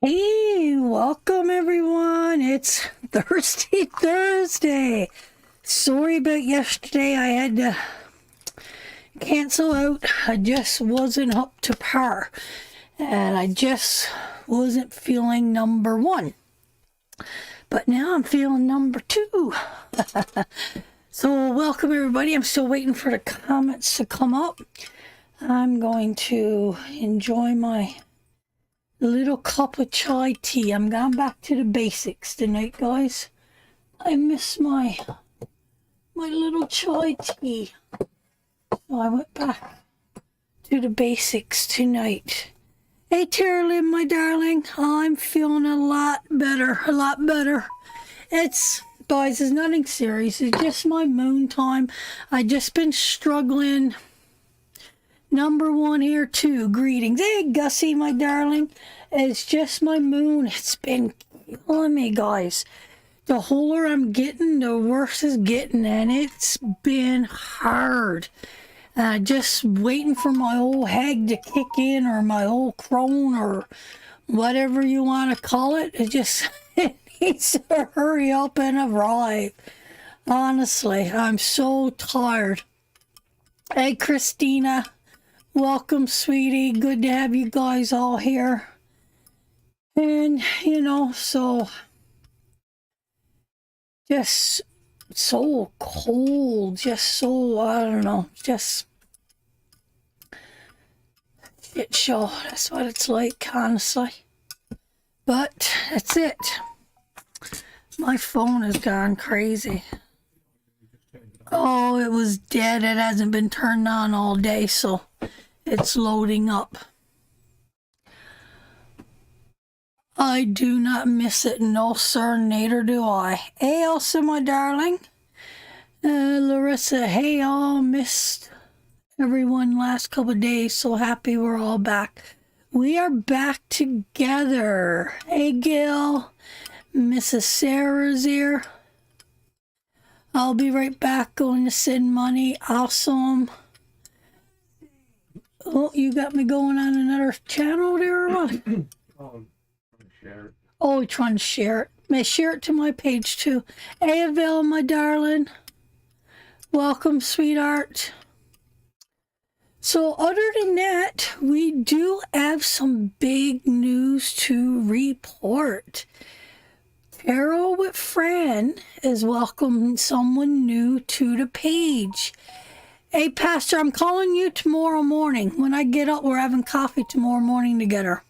Hey, welcome everyone. It's Thursday. Sorry about yesterday. I had to cancel out. I just wasn't up to par. And I just wasn't feeling number one. But now I'm feeling number two. So welcome everybody. I'm still waiting for the comments to come up. I'm going to enjoy my little cup of chai tea. I'm going back to the basics tonight, guys. I miss my little chai tea. So I went back to the basics tonight. Hey, Tara Lynn, my darling. I'm feeling a lot better. Guys, it's nothing serious. It's just my moon time. I just been struggling. Number one here too. Greetings. Hey, Gussie, my darling. It's just my moon. It's been killing me, guys. The older I'm getting, the worse it's getting, and it's been hard. Just waiting for my old hag to kick in, or my old crone, or whatever you want to call it. It needs to hurry up and arrive. Honestly, I'm so tired. Hey, Christina. Welcome, sweetie. Good to have you guys all here. And, so just so cold, just so, I don't know, just shit show. That's what it's like, honestly. But that's it. My phone has gone crazy. Oh, it was dead. It hasn't been turned on all day, so it's loading up. I do not miss it. No, sir, neither do I. Hey, Elsa, my darling. Larissa, hey, all missed everyone last couple of days. So happy we're all back. We are back together. Hey, Gil. Mrs. Sarah's here. I'll be right back going to send money. Awesome. Oh, you got me going on another channel there or what? Oh, you're trying to share it. May share it to my page too. Hey, Avil, my darling. Welcome, sweetheart. So other than that, we do have some big news to report. Tarot with Fran is welcoming someone new to the page. Hey, Pastor, I'm calling you tomorrow morning. When I get up, we're having coffee tomorrow morning together.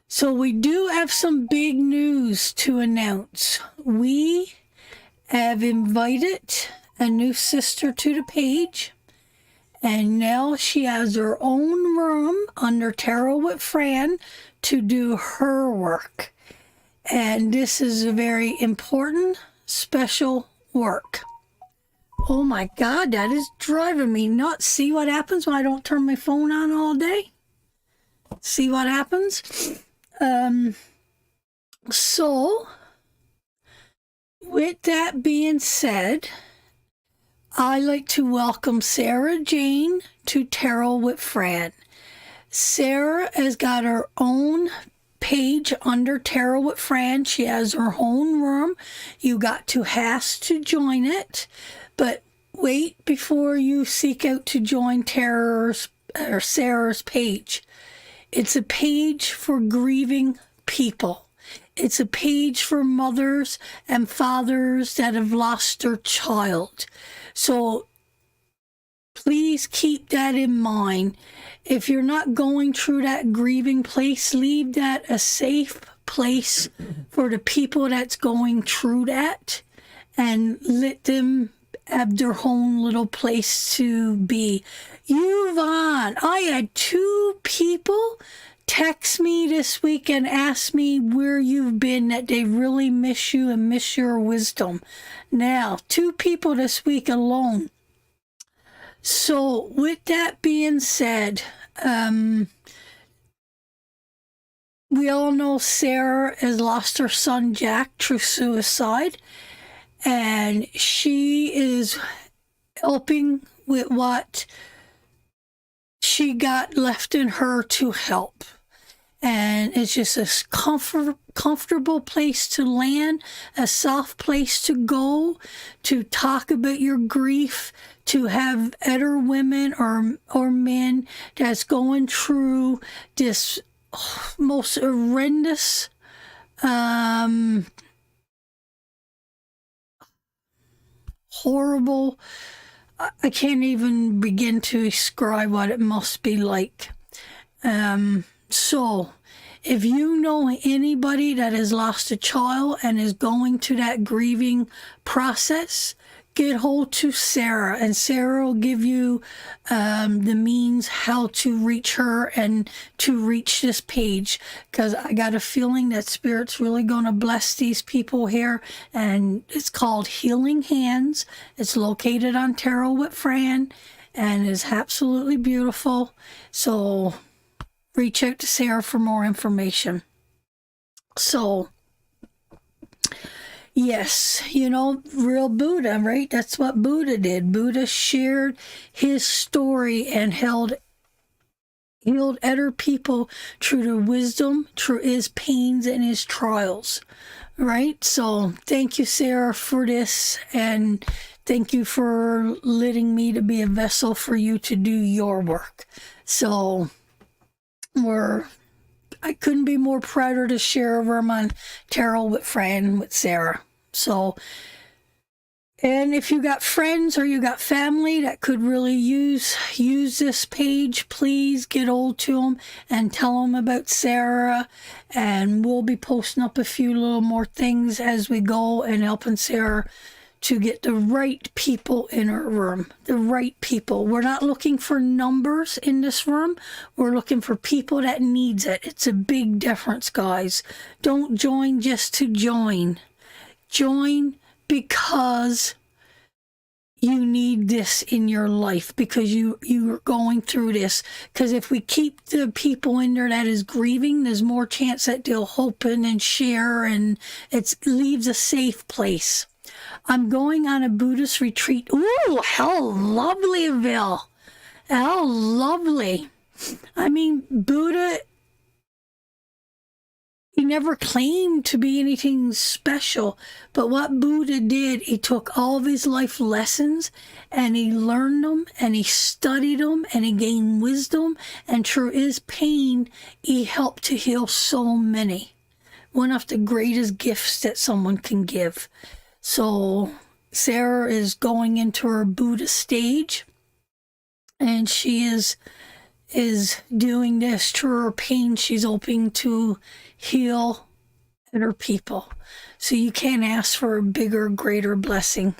So we do have some big news to announce. We have invited a new sister to the page, and now she has her own room under Tarot with Fran to do her work. And this is a very important, special work. Oh my God, that is driving me nuts. See what happens when I don't turn my phone on all day? See what happens? So, with that being said, I like to welcome Sarah Jane to Tarot with Fran. Sarah has got her own page under Tarot with Fran. She has her own room. You got to has to join it, but wait before you seek out to join Sarah's page. It's a page for grieving people. It's a page for mothers and fathers that have lost their child. So please keep that in mind. If you're not going through that grieving place, leave that a safe place for the people that's going through that, and let them have their own little place to be. Yvonne, I had 2 people text me this week and ask me where you've been, that they really miss you and miss your wisdom. Now, 2 people this week alone. So, with that being said, we all know Sarah has lost her son Jack through suicide, and she is helping with what she got left in her to help. And it's just a comfortable place to land, a soft place to go, to talk about your grief, to have other women or men that's going through this most horrendous horrible. I can't even begin to describe what it must be like. So, if you know anybody that has lost a child and is going to that grieving process, get hold to Sarah, and Sarah will give you the means how to reach her and to reach this page, because I got a feeling that Spirit's really going to bless these people here, and it's called Healing Hands. It's located on Tarot with Fran, and is absolutely beautiful. So reach out to Sarah for more information. So, yes, you know, real Buddha, right? That's what Buddha did. Buddha shared his story and healed other people through the wisdom, through his pains and his trials, right? So thank you, Sarah, for this, and thank you for letting me to be a vessel for you to do your work. So I couldn't be more prouder to share them on Tarot with Fran with Sarah. So, and if you got friends or you got family that could really use this page, please get hold to them and tell them about Sarah. And we'll be posting up a few little more things as we go, and helping Sarah to get the right people in her room. The right people. We're not looking for numbers in this room. We're looking for people that needs it. It's a big difference, guys. Don't join just to join. Join because you need this in your life, because you're going through this. Because if we keep the people in there that is grieving, there's more chance that they'll open and share, and it leaves a safe place. I'm going on a Buddhist retreat. Ooh, how lovely, Vil. How lovely. I mean, Buddha, he never claimed to be anything special. But what Buddha did, he took all of his life lessons and he learned them and he studied them and he gained wisdom. And through his pain, he helped to heal so many. One of the greatest gifts that someone can give. So Sarah is going into her Buddha stage, and she is doing this through her pain. She's hoping to heal other people. So you can't ask for a bigger, greater blessing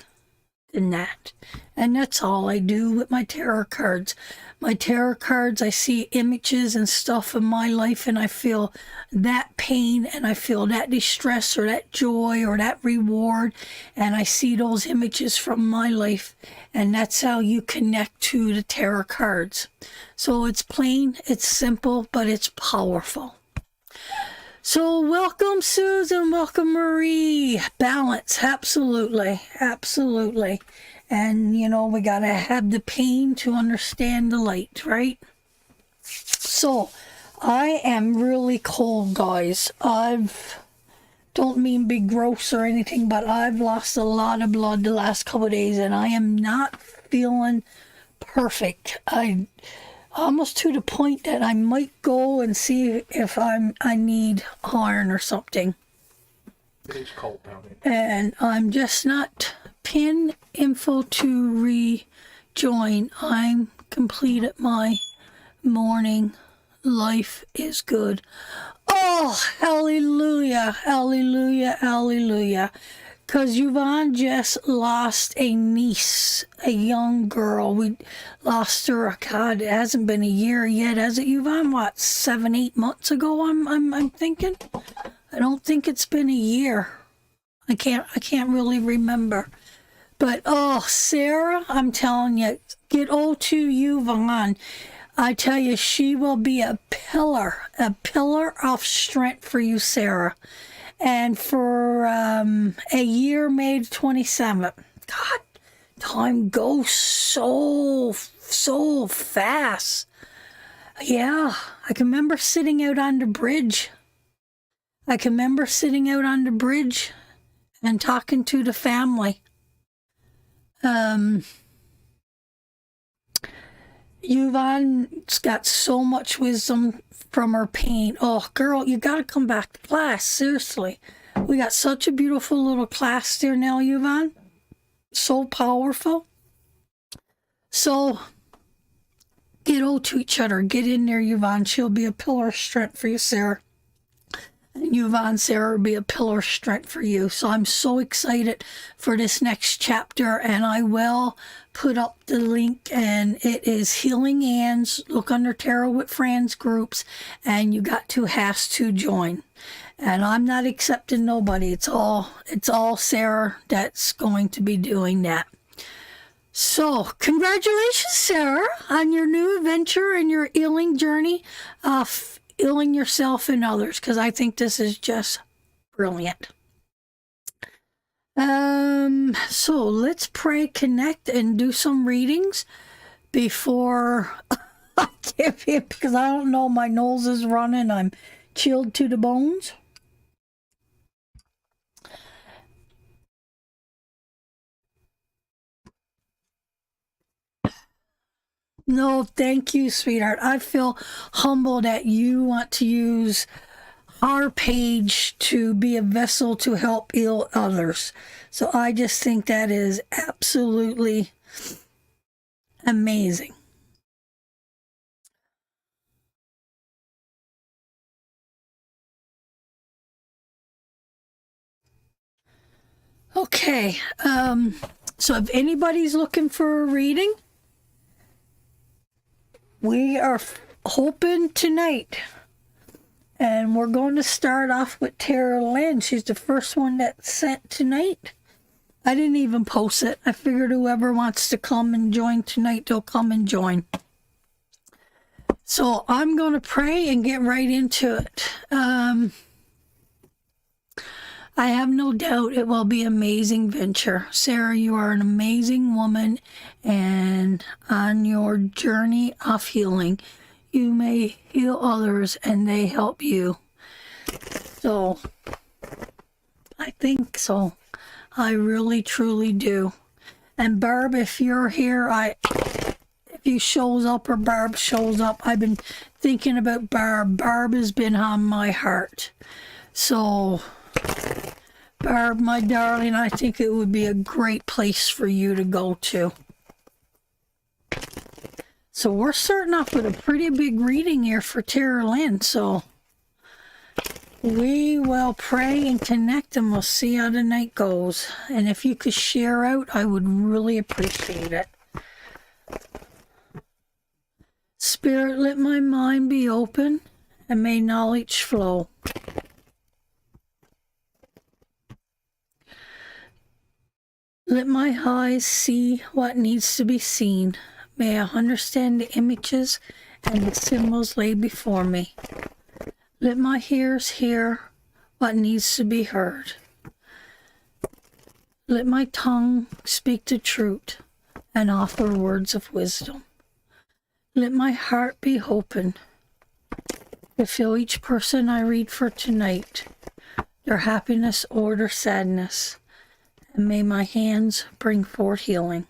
than that. And that's all I do with my tarot cards. My tarot cards, I see images and stuff in my life, and I feel that pain, and I feel that distress or that joy or that reward, and I see those images from my life, and that's how you connect to the tarot cards. So it's plain, it's simple, but it's powerful. So welcome, Susan, welcome, Marie. Balance, absolutely, absolutely. And, you know, we got to have the pain to understand the light, right? So, I am really cold, guys. Don't mean be gross or anything, but I've lost a lot of blood the last couple of days, and I am not feeling perfect. I almost to the point that I might go and see if I need iron or something. It's cold down here. And I'm just not pin info to rejoin. I'm complete at my morning. Life is good. Oh, hallelujah, hallelujah, hallelujah. Because Yvonne just lost a niece, a young girl. We lost her, God, it hasn't been a year yet, has it, Yvonne? What, 7-8 months ago, I'm thinking? I don't think it's been a year. I can't really remember. But, oh, Sarah, I'm telling you, get old to Yvonne. I tell you, she will be a pillar of strength for you, Sarah. And for a year, May 27th. God, time goes so fast. Yeah, I can remember sitting out on the bridge. And talking to the family. Yvonne's got so much wisdom from her pain. Oh, girl, you got to come back to class. Seriously. We got such a beautiful little class there now, Yvonne. So powerful. So, get old to each other. Get in there, Yvonne. She'll be a pillar of strength for you, Sarah. And Yvonne, Sarah, will be a pillar of strength for you. So I'm so excited for this next chapter, and I will put up the link, and it is Healing Hands. Look under Tarot with Fran's groups, and you got to has to join. And I'm not accepting nobody. It's all Sarah that's going to be doing that. So, congratulations, Sarah, on your new adventure and your healing journey of healing yourself and others, because I think this is just brilliant. So let's pray, connect, and do some readings before I give it, because I don't know, my nose is running. I'm chilled to the bones. No, thank you, sweetheart. I feel humbled that you want to use our page to be a vessel to help heal others. So I just think that is absolutely amazing. Okay, so if anybody's looking for a reading, we are hoping tonight. And we're going to start off with Tara Lynn. She's the first one that sent tonight. I didn't even post it. I figured whoever wants to come and join tonight, they'll come and join. So I'm going to pray and get right into it. I have no doubt it will be an amazing venture. Sarah, you are an amazing woman, and on your journey of healing, you may heal others and they help you. So, I think so. I really, truly do. And Barb, if you're here, if you shows up or Barb shows up, I've been thinking about Barb. Barb has been on my heart. So, Barb, my darling, I think it would be a great place for you to go to. So we're starting off with a pretty big reading here for Tara Lynn. So we will pray and connect, and we'll see how the night goes. And if you could share out, I would really appreciate it. Spirit, let my mind be open, and may knowledge flow. Let my eyes see what needs to be seen. May I understand the images and the symbols laid before me. Let my ears hear what needs to be heard. Let my tongue speak the truth and offer words of wisdom. Let my heart be open to feel each person I read for tonight, their happiness or their sadness, and may my hands bring forth healing.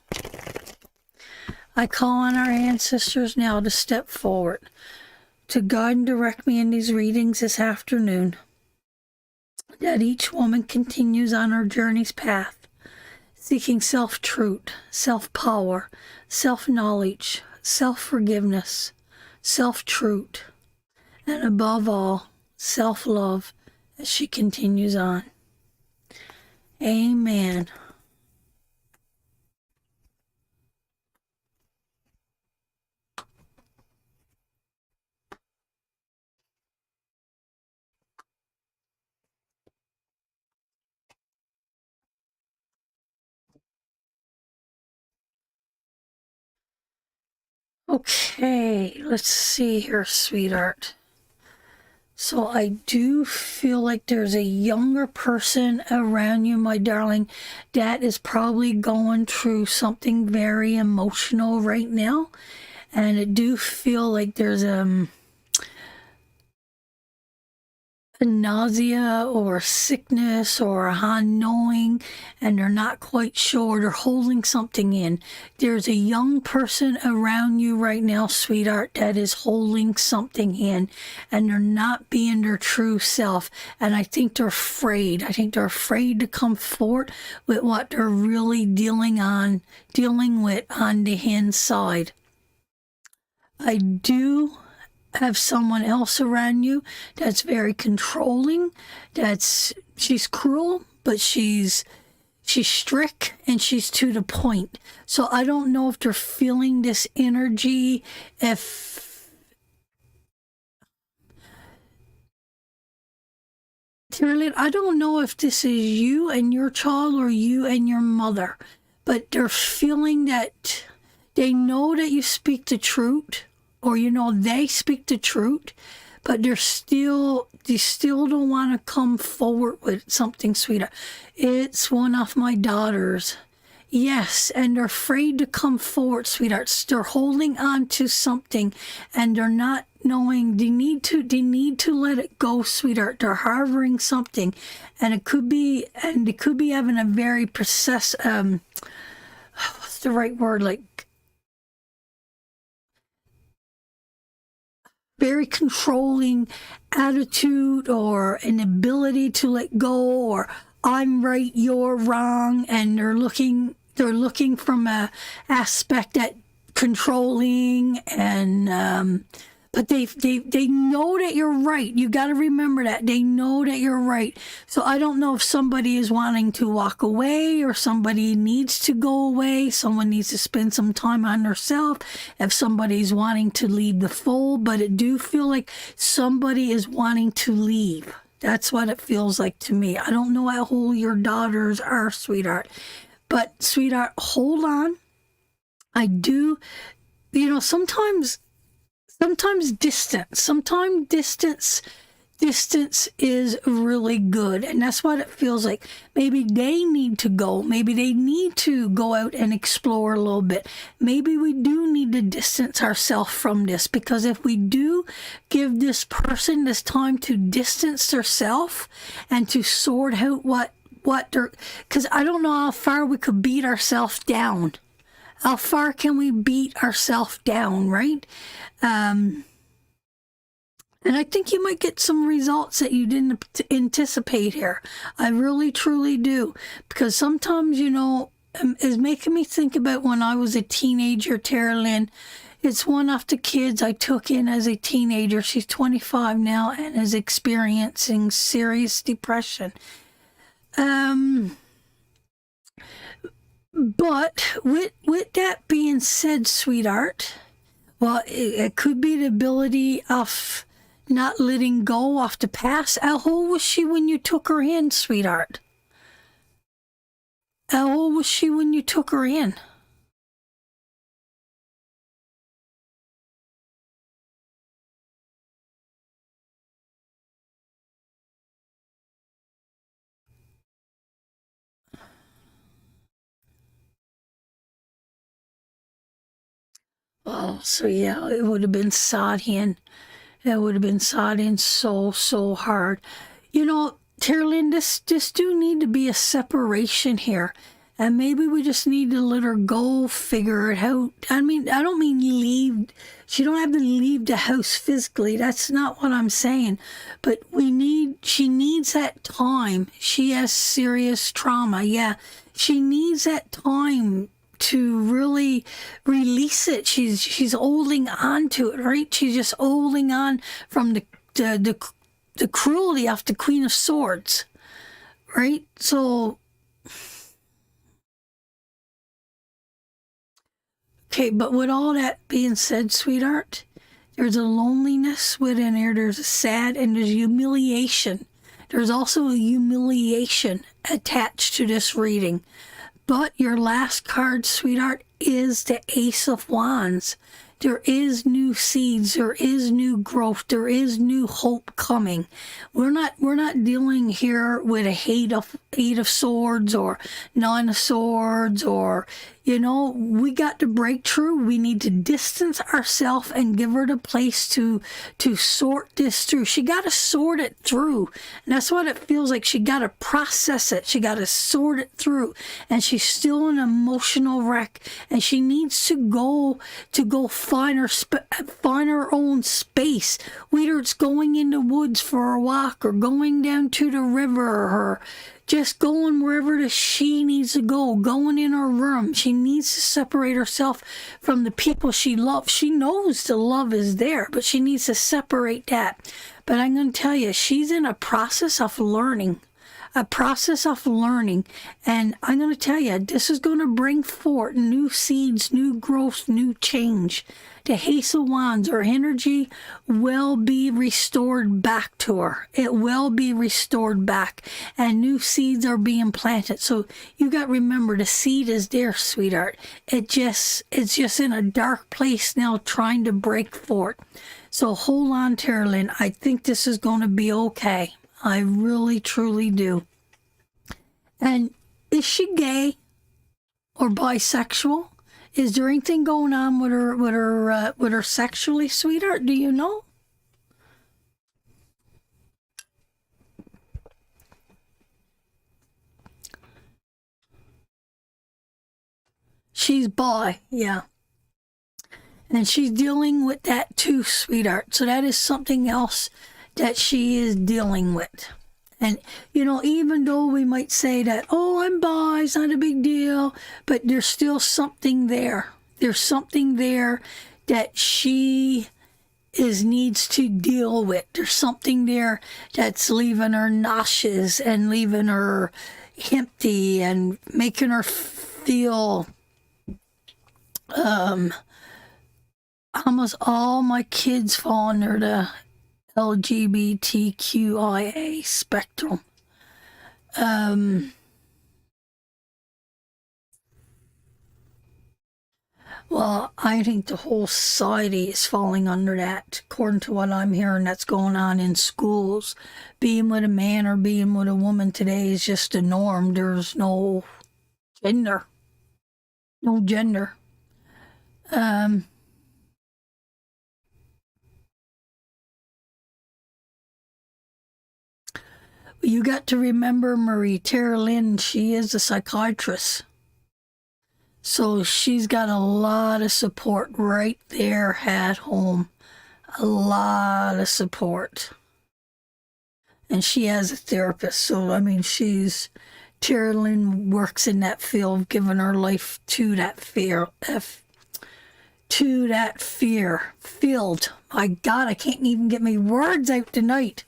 I call on our ancestors now to step forward, to guide and direct me in these readings this afternoon, that each woman continues on her journey's path, seeking self-truth, self-power, self-knowledge, self-forgiveness, self-truth, and above all, self-love as she continues on. Amen. Okay, let's see here, sweetheart. So I do feel like there's a younger person around you, my darling, that is probably going through something very emotional right now. And I do feel like there's nausea or sickness or unknowing, and they're not quite sure. They're holding something in. There's a young person around you right now, sweetheart, that is holding something in, and they're not being their true self. And I think they're afraid. I think they're afraid to come forward with what they're really dealing with on the inside. I do have someone else around you that's very controlling. She's cruel, but she's strict and she's to the point. So I don't know if they're feeling this energy, if I don't know if this is you and your child or you and your mother, but they're feeling that they know that you speak the truth, or they speak the truth, but they still don't want to come forward with something, sweetheart. It's one of my daughters. Yes, and they're afraid to come forward, sweetheart. They're holding on to something, and they're not knowing they need to let it go, sweetheart. They're harboring something, and they could be having a very what's the right word, like very controlling attitude, or an ability to let go, or I'm right, you're wrong, and they're looking from a aspect at controlling, and but they know that you're right. You got to remember that they know that you're right. So I don't know if somebody is wanting to walk away, or somebody needs to go away. Someone needs to spend some time on themselves. If somebody's wanting to leave the fold, but it do feel like somebody is wanting to leave. That's what it feels like to me. I don't know how old your daughters are, sweetheart, but sweetheart, hold on. I do, sometimes distance is really good, and that's what it feels like. Maybe they need to go. Maybe they need to go out and explore a little bit. Maybe we do need to distance ourselves from this, because if we do give this person this time to distance themselves and to sort out what they're, because I don't know how far we could beat ourselves down. How far can we beat ourselves down, right? And I think you might get some results that you didn't anticipate here. I really, truly do. Because sometimes, it's making me think about when I was a teenager, Tara Lynn. It's one of the kids I took in as a teenager. She's 25 now and is experiencing serious depression. But with that being said, sweetheart, well, it could be the ability of not letting go of the past. How old was she when you took her in, sweetheart? How old was she when you took her in? Oh, so yeah, it would have been sawed in. It would have been sawed in so hard. Tara Lynn, this do need to be a separation here. And maybe we just need to let her go, figure it out. I mean, I don't mean leave. She don't have to leave the house physically. That's not what I'm saying. But she needs that time. She has serious trauma. Yeah. She needs that time to really release it. She's holding on to it, right? She's just holding on from the cruelty of the Queen of Swords, right? So, okay, but with all that being said, sweetheart, there's a loneliness within here. There's a sad, and there's humiliation. There's also a humiliation attached to this reading. But your last card, sweetheart, is the Ace of Wands. There is new seeds, there is new growth, there is new hope coming. We're not dealing here with a eight of swords or nine of swords, or we got to break through. We need to distance ourselves and give her the place to sort this through. She got to sort it through, and that's what it feels like. She got to process it. She got to sort it through, and she's still an emotional wreck, and she needs to go find her own space. Whether it's going in the woods for a walk, or going down to the river, or just going wherever she needs to go, going in her room. She needs to separate herself from the people she loves. She knows the love is there, but she needs to separate that. But I'm going to tell you, she's in a process of learning. And I'm going to tell you, this is going to bring forth new seeds, new growth, new change. The Ace of Wands, her energy will be restored back to her. It will be restored back, and new seeds are being planted. So you got to remember, the seed is there, sweetheart. It's just in a dark place now, trying to break forth. So hold on, Tara Lynn. I think this is going to be okay. I really, truly do. And is she gay or bisexual? Is there anything going on with her sexually, sweetheart? Do you know? She's bi, yeah. And she's dealing with that too, sweetheart. So that is something else that she is dealing with. And, even though we might say that, oh, I'm bi, it's not a big deal, but there's still something there. There's something there that she needs to deal with. There's something there that's leaving her nauseous and leaving her empty and making her feel almost all my kids fall under the LGBTQIA spectrum. Well, I think the whole society is falling under that, according to what I'm hearing that's going on in schools. Being with a man or being with a woman today is just a norm. There's no gender. No gender. You got to remember, Marie, Tara Lynn, she is a psychiatrist. So she's got a lot of support right there at home. A lot of support. And she has a therapist. So, Tara Lynn works in that field, giving her life to that fear. Filled. My God, I can't even get my words out tonight.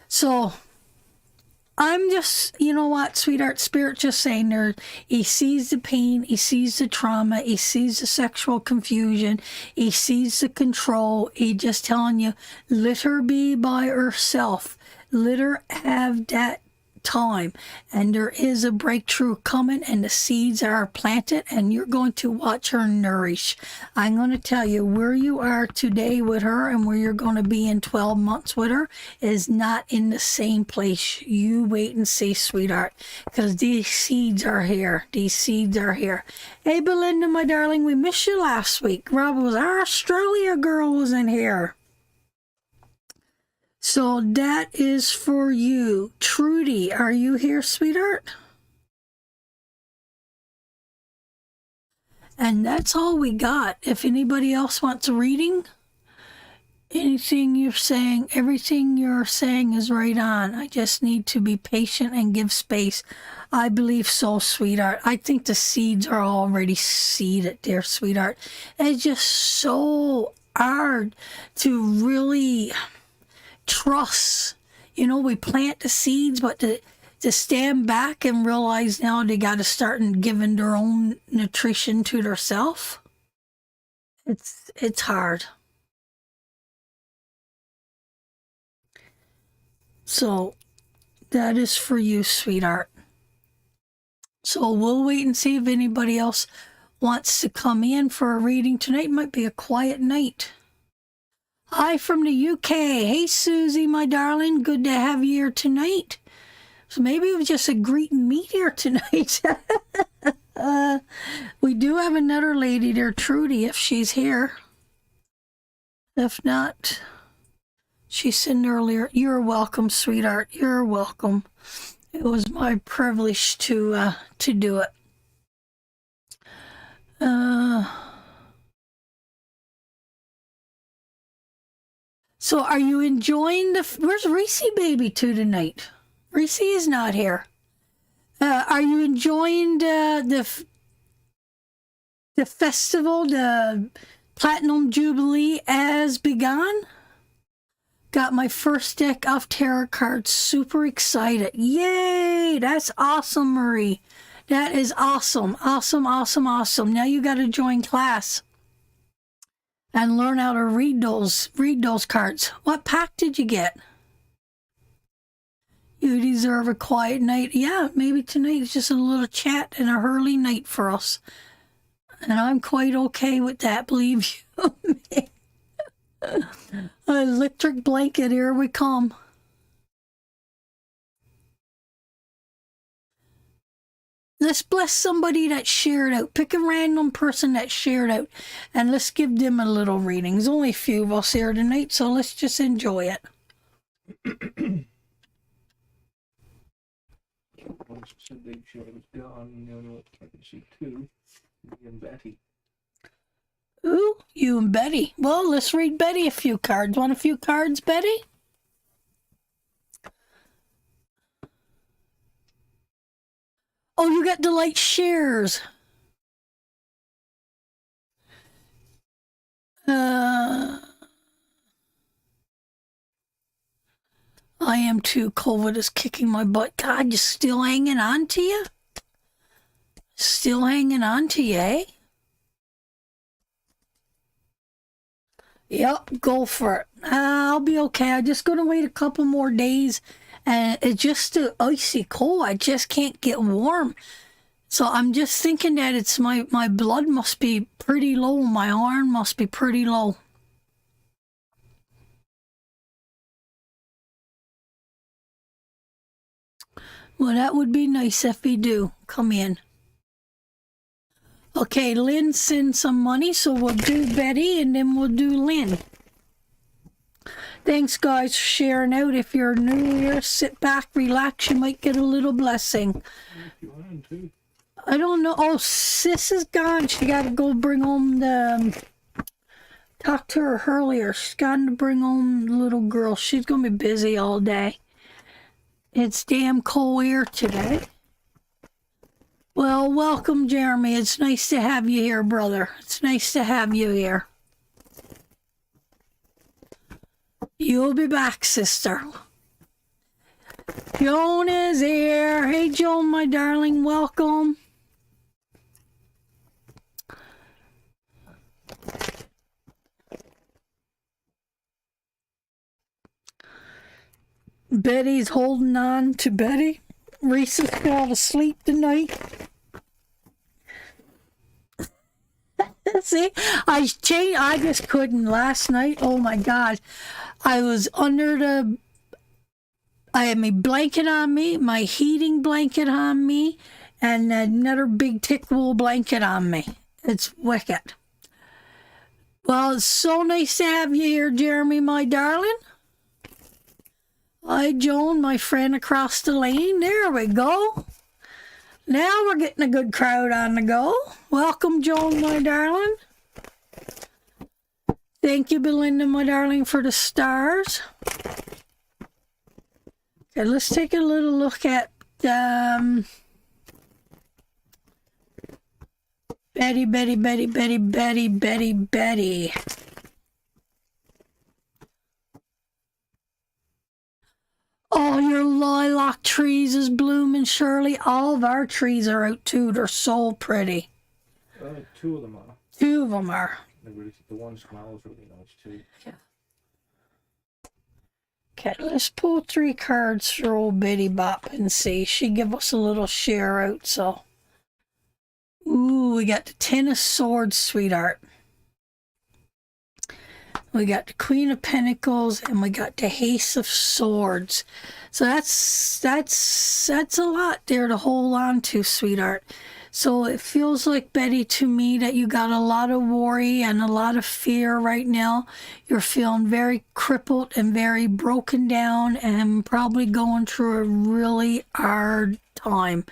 So I'm just, you know what, sweetheart, Spirit just saying there, he sees the pain, he sees the trauma, he sees the sexual confusion, he sees the control. He just telling you, let her be by herself. Let her have that time, and there is a breakthrough coming, and the seeds are planted, and you're going to watch her nourish. I'm going to tell you, where you are today with her and where you're going to be in 12 months with her is not in the same place. You wait and see, sweetheart, because these seeds are here. Hey, Belinda, my darling, we missed you last week. Rob, was our Australia girl was in here. So that is for you. Trudy, are you here, sweetheart? And that's all we got. If anybody else wants a reading, anything you're saying, everything you're saying is right on. I just need to be patient and give space. I believe so, sweetheart. I think the seeds are already seeded there, sweetheart. It's just so hard to really trust. We plant the seeds, but to stand back and realize now they got to start and giving their own nutrition to themselves, it's hard. So that is for you, sweetheart. So we'll wait and see if anybody else wants to come in for a reading tonight. Might be a quiet night. Hi from the UK. Hey, Susie, my darling. Good to have you here tonight. So maybe it was just a greet and meet here tonight. We do have another lady there, Trudy, if she's here. If not, she said earlier, you're welcome, sweetheart. You're welcome. It was my privilege to do it. So are you enjoying where's Reese baby to tonight? Reese is not here. Are you enjoying the festival, the Platinum Jubilee as begun? Got my first deck of tarot cards. Super excited. Yay! That's awesome, Marie. That is awesome. Awesome, awesome, awesome. Now you got to join class and learn how to read those cards. What pack did you get? You deserve a quiet night. Yeah, maybe tonight is just a little chat and a early night for us. And I'm quite okay with that, believe you me. Electric blanket, here we come. Let's bless somebody that shared out. Pick a random person that shared out, and let's give them a little reading. There's only a few of us here tonight, so let's just enjoy it. Said they showed was gone. The only one I can see two, me and Betty. Ooh, you and Betty. Well, let's read Betty a few cards. Want a few cards, Betty? Oh, you got Delight Shares. I am too. COVID is kicking my butt. God, you still hanging on to you? Still hanging on to you, eh? Yep, go for it. I'll be okay. I'm just going to wait a couple more days. And it's just too icy cold. I just can't get warm. So I'm just thinking that it's my blood must be pretty low. My iron must be pretty low. Well, that would be nice if you do. Come in. Okay, Lynn sent some money, so we'll do Betty and then we'll do Lynn. Thanks, guys, for sharing out. If you're new here, sit back, relax. You might get a little blessing. I don't know. Oh, Sis is gone. She got to go bring home the... Talked to her earlier. She's got to bring home the little girl. She's going to be busy all day. It's damn cold here today. Well, welcome, Jeremy. It's nice to have you here, brother. It's nice to have you here. You'll be back, sister. Joan is here. Hey, Joan, my darling. Welcome. Betty's holding on to Betty. Reese has fell asleep tonight. See, I just couldn't last night. Oh my God. I was I had my blanket on me, my heating blanket on me, and another big thick wool blanket on me. It's wicked. Well, it's so nice to have you here, Jeremy, my darling. Hi, Joan, my friend across the lane. There we go. Now we're getting a good crowd on the go. Welcome, Joan, my darling. Thank you, Belinda, my darling, for the stars. Okay, let's take a little look at Betty, Betty, Betty, Betty, Betty, Betty, Betty. Oh, your lilac trees is blooming, Shirley. All of our trees are out too. They're so pretty. Two of them are. Two of them are. The one smells really nice too. Yeah. Okay, let's pull 3 cards for old Betty Bop and see. She give us a little share out, so. Ooh, we got the Ten of Swords, sweetheart. We got the Queen of Pentacles, and we got the Ace of Swords. So that's a lot there to hold on to, sweetheart. So it feels like, Betty, to me, that you got a lot of worry and a lot of fear right now. You're feeling very crippled and very broken down and probably going through a really hard time.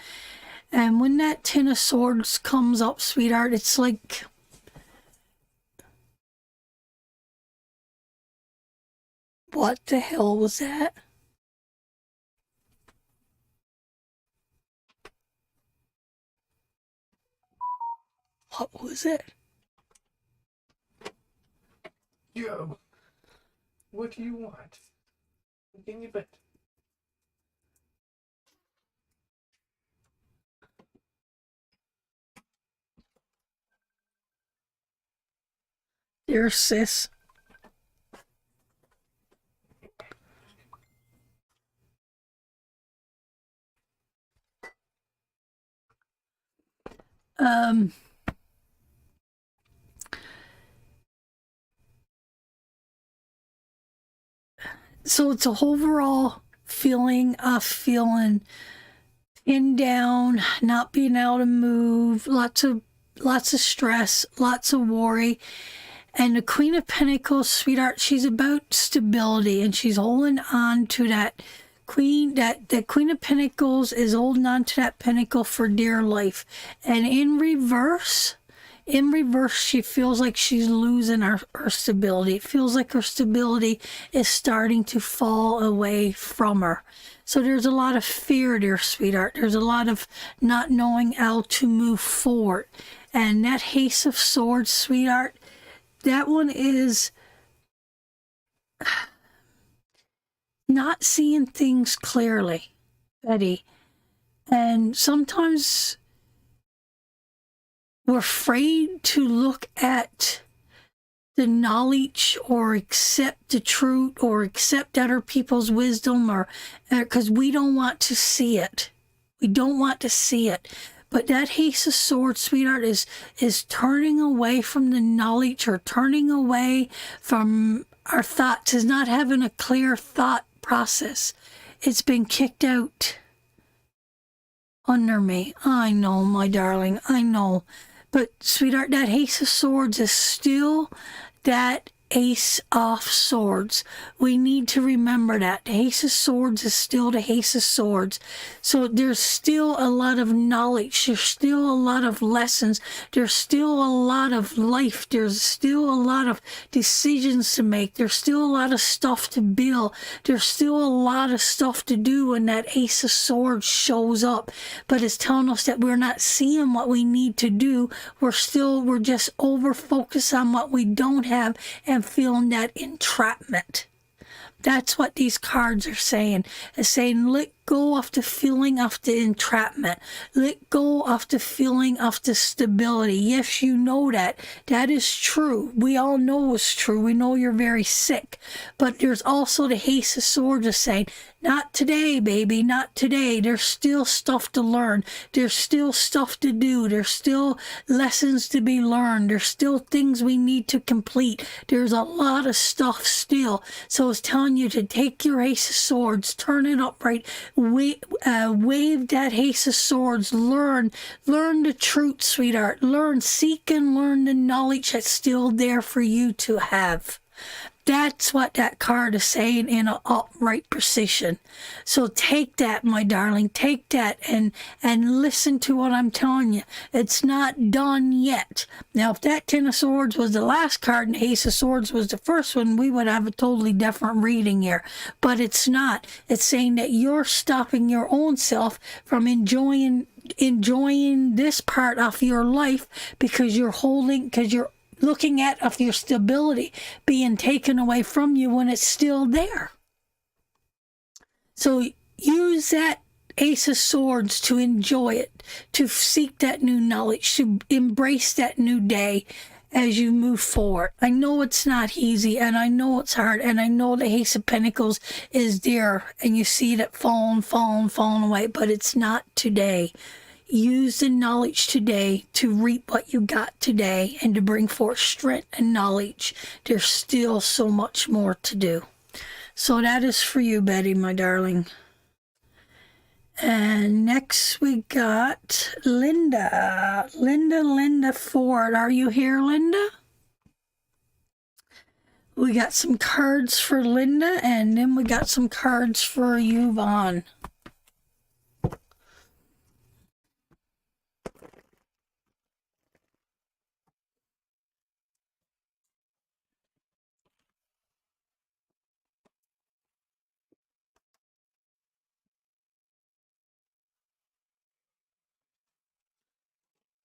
And when that Ten of Swords comes up, sweetheart, it's like... What the hell was that? What was it? Joe, what do you want? Give me a bit. Dear sis. So it's a overall feeling of feeling pinned down, not being able to move, lots of stress, lots of worry. And the Queen of Pentacles, sweetheart, she's about stability, and she's holding on to that Queen. That Queen of Pentacles is holding on to that pentacle for dear life. And in reverse, she feels like she's losing her stability. It feels like her stability is starting to fall away from her. So there's a lot of fear there, sweetheart. There's a lot of not knowing how to move forward. And that Ace of Swords, sweetheart, that one is not seeing things clearly, Betty. And sometimes we're afraid to look at the knowledge or accept the truth or accept other people's wisdom, or because we don't want to see it. We don't want to see it. But that Ace of Swords, sweetheart, is turning away from the knowledge, or turning away from our thoughts, is not having a clear thought process. It's been kicked out under me. I know, my darling, I know. But, sweetheart, that Ace of Swords is still that Ace of Swords. We need to remember that. The Ace of Swords is still the Ace of Swords. So there's still a lot of knowledge. There's still a lot of lessons. There's still a lot of life. There's still a lot of decisions to make. There's still a lot of stuff to build. There's still a lot of stuff to do when that Ace of Swords shows up. But it's telling us that we're not seeing what we need to do. We're just over-focused on what we don't have and feeling that entrapment. That's what these cards are saying. It's saying, let go of the feeling of the entrapment. Let go of the feeling of the stability. Yes, you know that. That is true. We all know it's true. We know you're very sick. But there's also the Ace of Swords is saying, not today, baby, not today. There's still stuff to learn. There's still stuff to do. There's still lessons to be learned. There's still things we need to complete. There's a lot of stuff still. So it's telling you to take your Ace of Swords, turn it upright, wave that Ace of Swords, learn the truth, sweetheart. Seek and learn the knowledge that's still there for you to have. That's what that card is saying in an upright position. So take that, my darling. Take that and listen to what I'm telling you. It's not done yet. Now, if that Ten of Swords was the last card and Ace of Swords was the first one, we would have a totally different reading here. But it's not. It's saying that you're stopping your own self from enjoying this part of your life because you're looking at of your stability being taken away from you when it's still there. So use that Ace of Swords to enjoy it, to seek that new knowledge, to embrace that new day as you move forward. I know it's not easy, and I know it's hard, and I know the Ace of Pentacles is there, and you see it falling away, but it's not today. use the knowledge today to reap what you got today and to bring forth strength and knowledge. There's still so much more to do. So that is for you, Betty, my darling. And next we got Linda. Linda Ford. Are you here, Linda? We got some cards for Linda, and then we got some cards for you, Vaughn.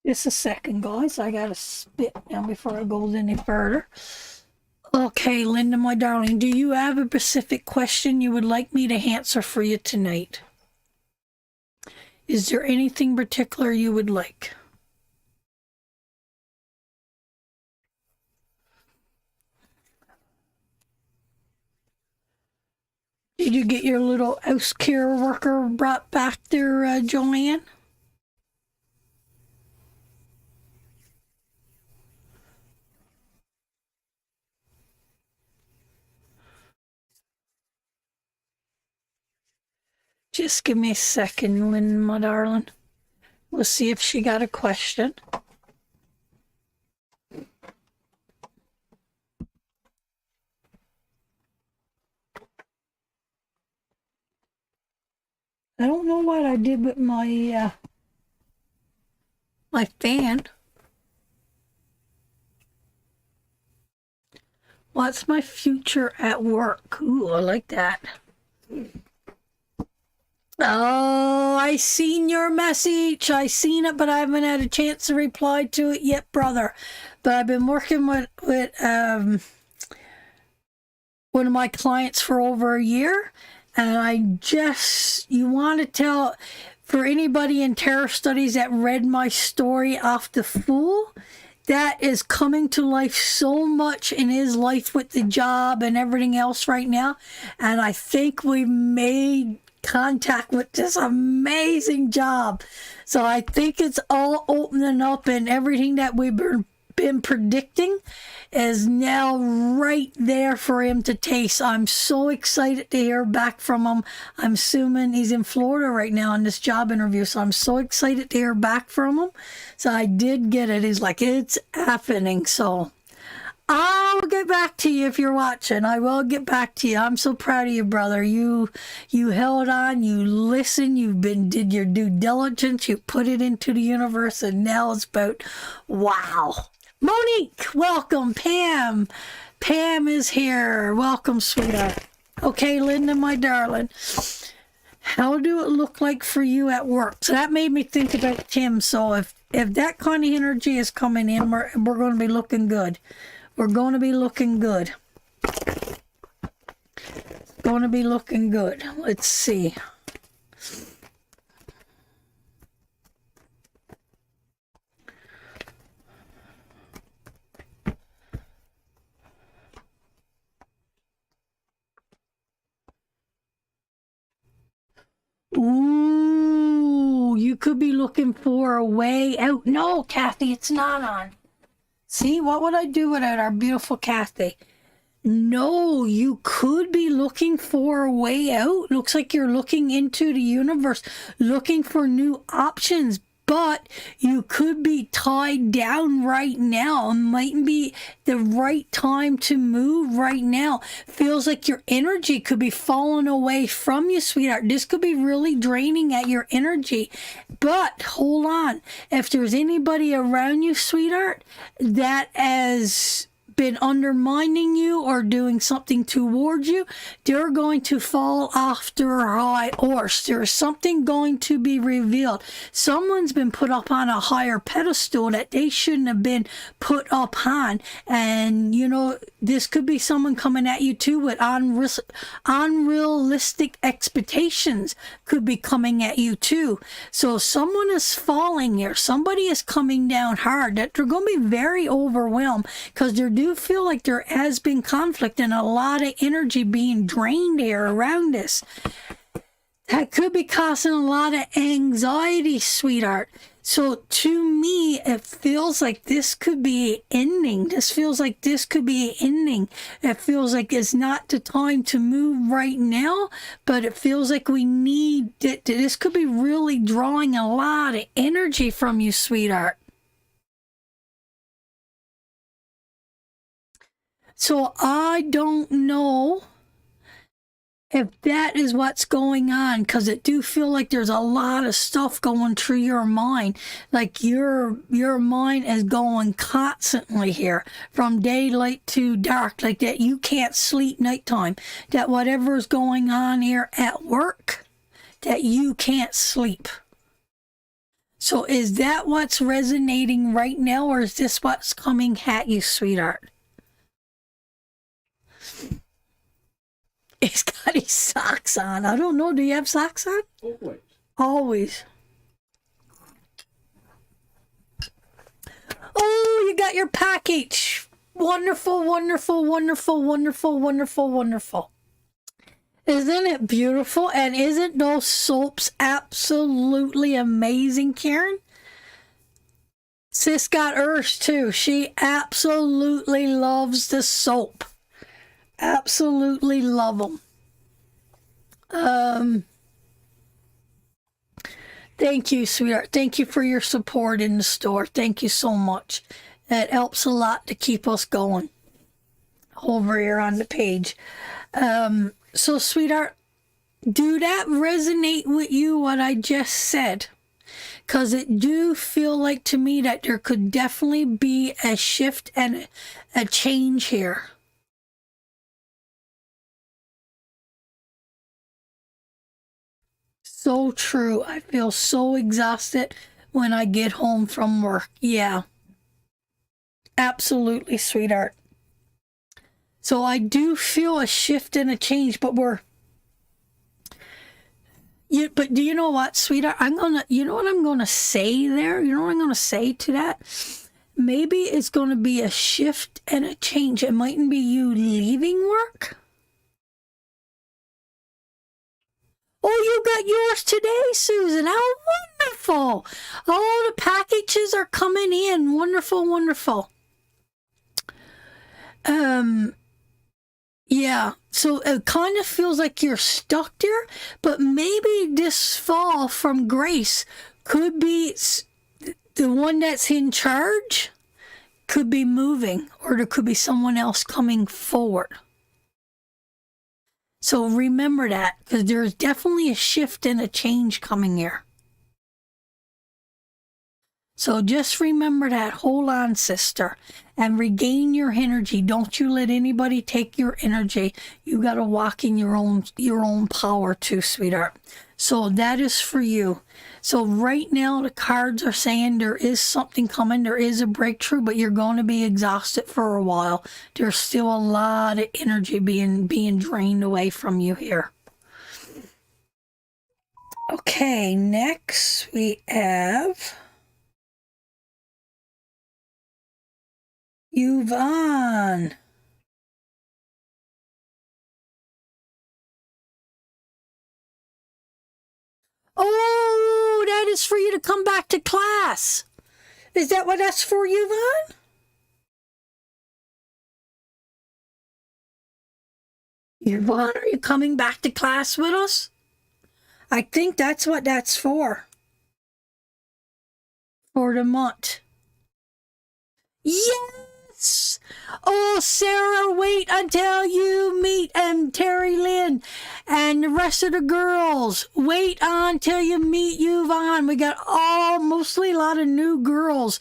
Just a second, guys. I gotta spit now before I go any further. Okay, Linda, my darling, do you have a specific question you would like me to answer for you tonight? Is there anything particular you would like? Did you get your little house care worker brought back there, Joanne? Just give me a second, Lynn, my darling. We'll see if she got a question. I don't know what I did with my my fan. What's my future at work? Ooh, I like that. Oh, I seen your message. I seen it, but I haven't had a chance to reply to it yet, brother. But I've been working with one of my clients for over a year, and you want to tell, for anybody in tarot studies that read my story off the Fool, that is coming to life so much in his life with the job and everything else right now. And I think we've made contact with this amazing job. So I think it's all opening up, and everything that we've been predicting is now right there for him to taste. I'm so excited to hear back from him. I'm assuming he's in Florida right now on this job interview, so I'm so excited to hear back from him. So I did get it. He's like, it's happening. So I'll get back to you if you're watching. I will get back to you. I'm so proud of you, brother. You held on, you listened, did your due diligence, you put it into the universe, and now it's about, wow. Monique, welcome. Pam is here. Welcome, sweetheart. Okay, Linda, my darling. How do it look like for you at work? So that made me think about Tim. So if that kind of energy is coming in, we're going to be looking good. We're going to be looking good. Going to be looking good. Let's see. Ooh, you could be looking for a way out. No, Kathy, it's not on. See, what would I do without our beautiful Kathy? No, you could be looking for a way out. Looks like you're looking into the universe, looking for new options, but you could be tied down right now. It mightn't be the right time to move right now. Feels like your energy could be falling away from you, sweetheart. This could be really draining at your energy. But hold on. If there's anybody around you, sweetheart, that has been undermining you or doing something towards you, they're going to fall off their high horse. There's something going to be revealed. Someone's been put up on a higher pedestal that they shouldn't have been put up on. And, you know, this could be someone coming at you too with unrealistic expectations could be coming at you too. So someone is falling here. Somebody is coming down hard. That they're going to be very overwhelmed because they do feel like there has been conflict and a lot of energy being drained here around this. That could be causing a lot of anxiety, sweetheart. So to me, it feels like this could be an ending. This feels like this could be an ending. It feels like it's not the time to move right now, but it feels like we need it. This could be really drawing a lot of energy from you, sweetheart. So I don't know if that is what's going on, because it do feel like there's a lot of stuff going through your mind. Like your mind is going constantly here from daylight to dark, like that you can't sleep nighttime, that whatever's going on here at work, that you can't sleep. So is that what's resonating right now, or is this what's coming at you, sweetheart? He's got his socks on. I don't know. Do you have socks on? Always. Always. Oh, you got your package. Wonderful, wonderful, wonderful, wonderful, wonderful, wonderful. Isn't it beautiful? And isn't those soaps absolutely amazing, Karen? Sis got hers too. She absolutely loves the soap. Absolutely love them. Thank you, sweetheart. Thank you for your support in the store. Thank you so much. It helps a lot to keep us going over here on the page. So, sweetheart, do that resonate with you, what I just said? Because it do feel like to me that there could definitely be a shift and a change here. So true. I feel so exhausted when I get home from work. Yeah. Absolutely, sweetheart. So I do feel a shift and a change, but but do you know what, sweetheart? You know what I'm gonna say there? You know what I'm gonna say to that? Maybe it's gonna be a shift and a change. It mightn't be you leaving work. Oh, you got yours today, Susan. How wonderful. Oh, the packages are coming in. Wonderful, wonderful. Yeah, so it kind of feels like you're stuck there, but maybe this fall from Grace could be the one that's in charge could be moving, or there could be someone else coming forward. So remember that, because there's definitely a shift and a change coming here. So just remember that. Hold on, sister, and regain your energy. Don't you let anybody take your energy. You got to walk in your own power too, sweetheart. So that is for you. So right now the cards are saying there is something coming. There is a breakthrough, but you're going to be exhausted for a while. There's still a lot of energy being drained away from you here. Okay, next we have Yvonne. Oh, that is for you to come back to class. Is that what that's for, Yvonne? Yvonne, are you coming back to class with us? I think that's what that's for. For the month. Yes! Oh, Sarah, wait until you meet Terry Lynn and the rest of the girls. Wait until you meet Yvonne. We got mostly a lot of new girls.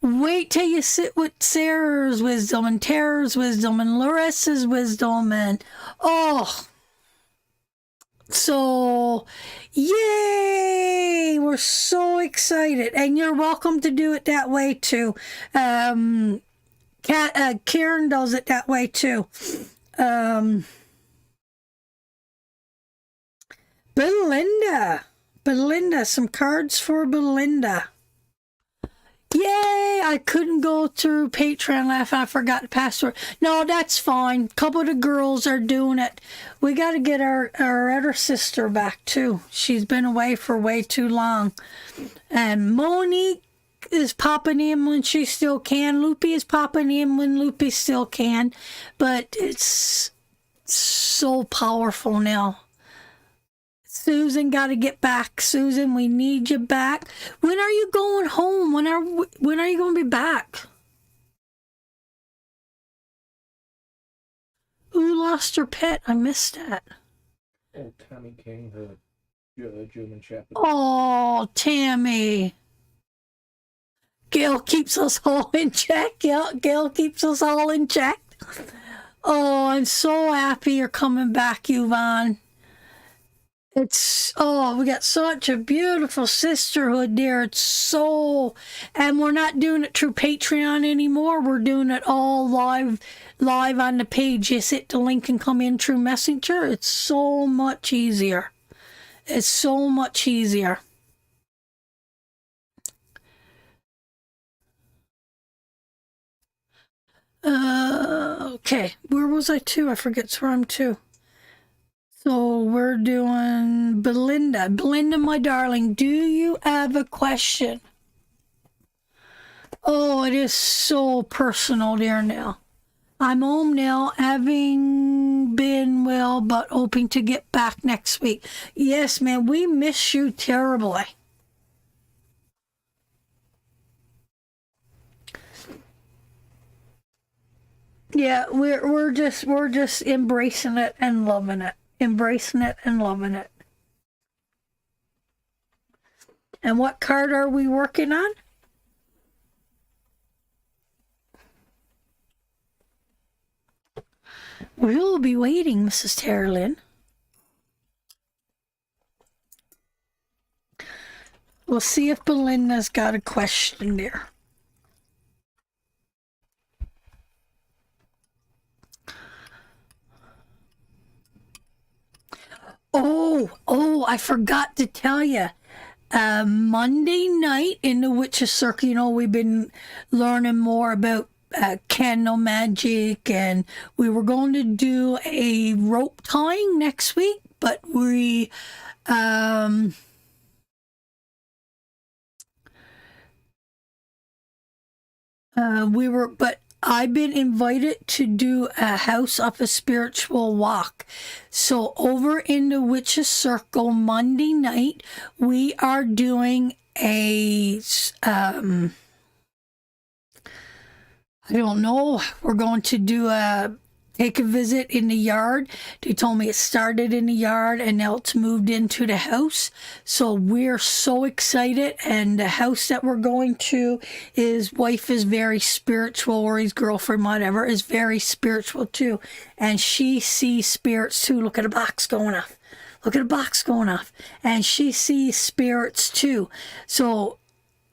Wait till you sit with Sarah's wisdom and Tara's wisdom and Larissa's wisdom and so yay! We're so excited, and you're welcome to do it that way too. Karen does it that way too. Belinda, some cards for Belinda. Yay! I couldn't go through Patreon last. I forgot the password. No, that's fine. A couple of the girls are doing it. We got to get our other sister back too. She's been away for way too long. And Monique is popping in when she still can. Loopy is popping in when Loopy still can. But it's so powerful now. Susan got to get back. Susan, we need you back. When are you going home? When are you going to be back? Who lost her pet? I missed that. Oh, Tammy King, her German Shepherd. Oh, Tammy. Gail keeps us all in check. Gail keeps us all in check. Oh, I'm so happy you're coming back, Yvonne. We got such a beautiful sisterhood there. And we're not doing it through Patreon anymore. We're doing it all live on the page. Just hit the link and come in through Messenger. It's so much easier. It's so much easier. Okay. Where was I to? I forget where I'm to. So we're doing Belinda. Belinda, my darling, do you have a question? Oh, it is so personal there now. I'm home now, having been well, but hoping to get back next week. Yes, man, we miss you terribly. Yeah, we're just embracing it and loving it. Embracing it and loving it. And what card are we working on? We'll be waiting, Mrs. Terlin. We'll see if Belinda's got a question there. I forgot to tell you. Monday night in the Witches Circle, we've been learning more about candle magic, and we were going to do a rope tying next week, but I've been invited to do a House of a Spiritual Walk. So over in the Witches Circle Monday night, we are doing I don't know, we're going to take a visit in the yard. They told me it started in the yard and now it's moved into the house. So we're so excited. And the house that we're going to, his wife is very spiritual, or his girlfriend, whatever, is very spiritual too. And she sees spirits too. Look at the box going off. Look at the box going off. And she sees spirits too. So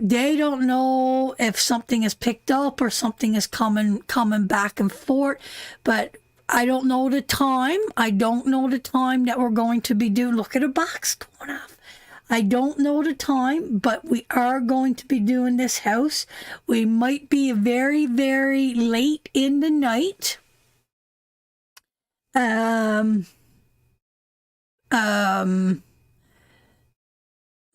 they don't know if something is picked up or something is coming back and forth, but I don't know the time. I don't know the time that we're going to be doing. Look at a box going off. I don't know the time, but we are going to be doing this house. We might be very, very late in the night.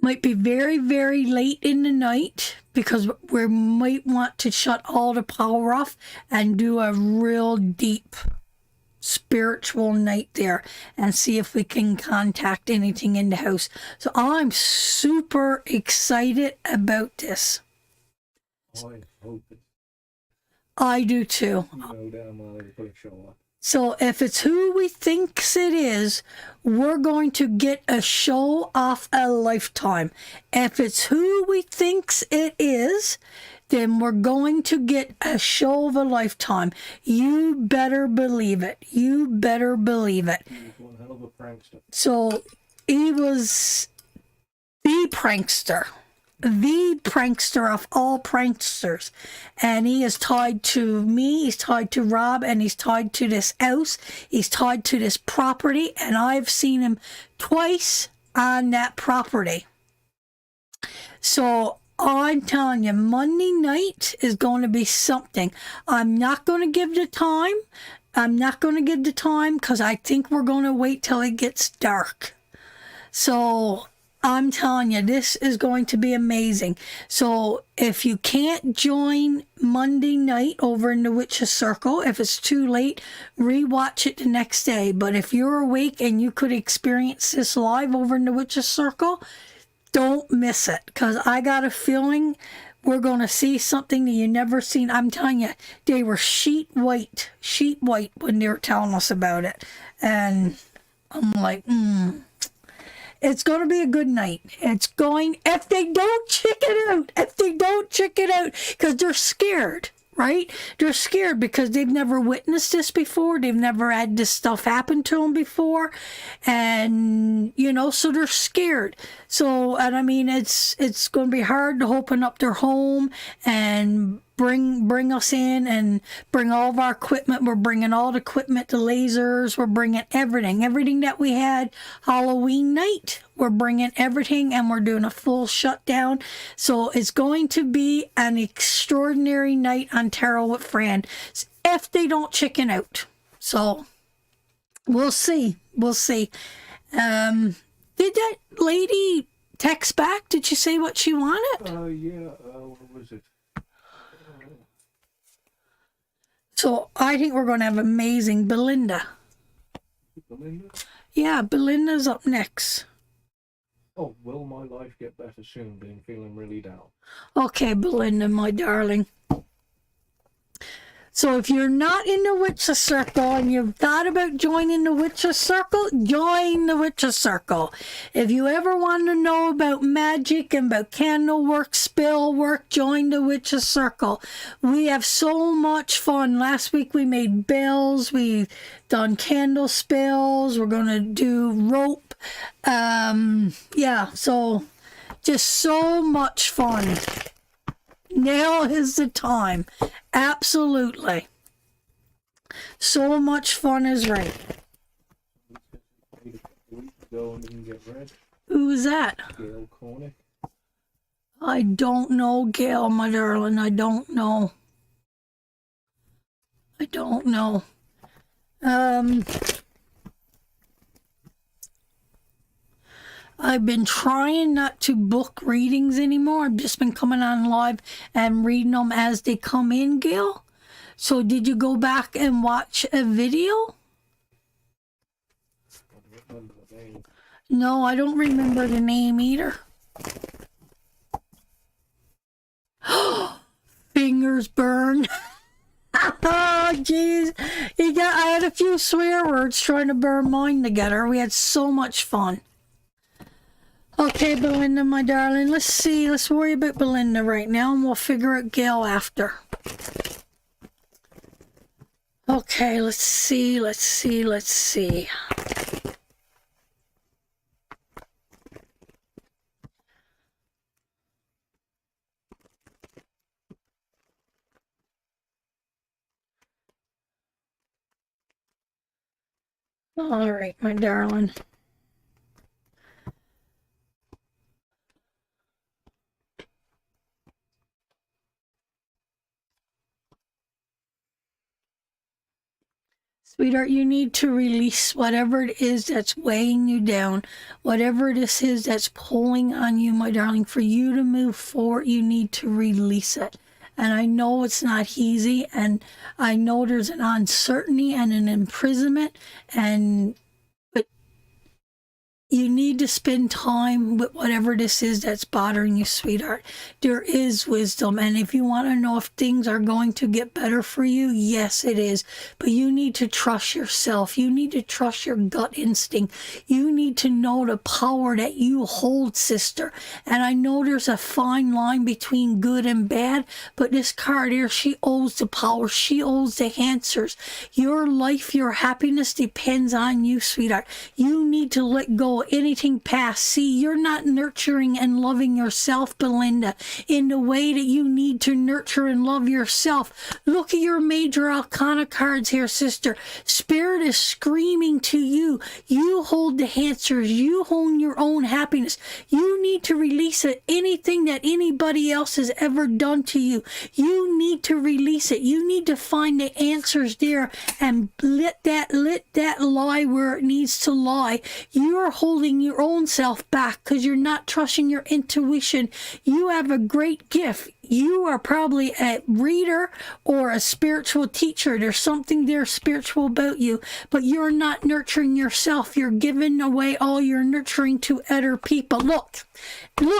Might be very, very late in the night because we might want to shut all the power off and do a real deep spiritual night there and see if we can contact anything in the house. So I'm super excited about this. I hope it's... I do too. Damn well they put a show on. So if it's who we think it is, we're going to get a show off a lifetime. If it's who we think it is, then we're going to get a show of a lifetime. You better believe it. You better believe it. He was one hell of a prankster. So he was the prankster of all pranksters, and he is tied to me, he's tied to Rob, and he's tied to this house, he's tied to this property, and I've seen him twice on that property. So I'm telling you, Monday night is going to be something. I'm not going to give the time. I'm not going to give the time because I think we're going to wait till it gets dark. So I'm telling you, this is going to be amazing. So if you can't join Monday night over in the Witch's Circle, if it's too late, rewatch it the next day. But if you're awake and you could experience this live over in the Witch's Circle, don't miss it, because I got a feeling we're going to see something that you never seen. I'm telling you, they were sheet white when they were telling us about it. And I'm like, it's going to be a good night. It's going, if they don't check it out, because they're scared, right? They're scared because they've never witnessed this before. They've never had this stuff happen to them before. And, so they're scared. So, and I mean, it's going to be hard to open up their home and bring us in and bring all of our equipment. We're bringing all the equipment, the lasers, we're bringing everything that we had Halloween night. We're bringing everything, and we're doing a full shutdown. So it's going to be an extraordinary night on Tarot with Fran if they don't chicken out. So we'll see. Did that lady text back? Did she say what she wanted? Yeah. What was it? So I think we're going to have amazing Belinda. Belinda? Yeah, Belinda's up next. Oh, will my life get better soon? Been feeling really down. Okay, Belinda, my darling. So if you're not in the Witch's Circle and you've thought about joining the Witch's Circle, join the Witch's Circle. If you ever want to know about magic and about candle work, spell work, join the Witch's Circle. We have so much fun. Last week we made bells. We've done candle spells. We're going to do rope. So just so much fun. Now is the time. Absolutely. So much fun is right. Who was that? Gail Cornick. I don't know, Gail, my darling. I don't know. I've been trying not to book readings anymore. I've just been coming on live and reading them as they come in, Gail. So did you go back and watch a video? No, I don't remember the name either. Fingers burn. Oh, jeez. I had a few swear words trying to burn mine together. We had so much fun. Okay, Belinda, my darling, let's see. Let's worry about Belinda right now, and we'll figure out Gail after. Okay, let's see. All right, my darling. Sweetheart, you need to release whatever it is that's weighing you down, whatever this is that's pulling on you, my darling. For you to move forward, you need to release it. And I know it's not easy, and I know there's an uncertainty and an imprisonment, but you need to spend time with whatever this is that's bothering you, sweetheart. There is wisdom, and if you want to know if things are going to get better for you, yes, it is. But you need to trust yourself. You need to trust your gut instinct. You need to know the power that you hold, sister. And I know there's a fine line between good and bad, but this card here, she owes the power. She owes the answers. Your life, your happiness depends on you, sweetheart. You need to let go anything anything past. See, you're not nurturing and loving yourself, Belinda, in the way that you need to nurture and love yourself. Look at your major arcana cards here, sister. Spirit is screaming to you. You hold the answers. You own your own happiness. You need to release it. Anything that anybody else has ever done to you, you need to release it. You need to find the answers there and let that lie where it needs to lie. You are holding your own self back because you're not trusting your intuition. You have a great gift. You are probably a reader or a spiritual teacher. There's something there spiritual about you, but you're not nurturing yourself. You're giving away all your nurturing to other people. Look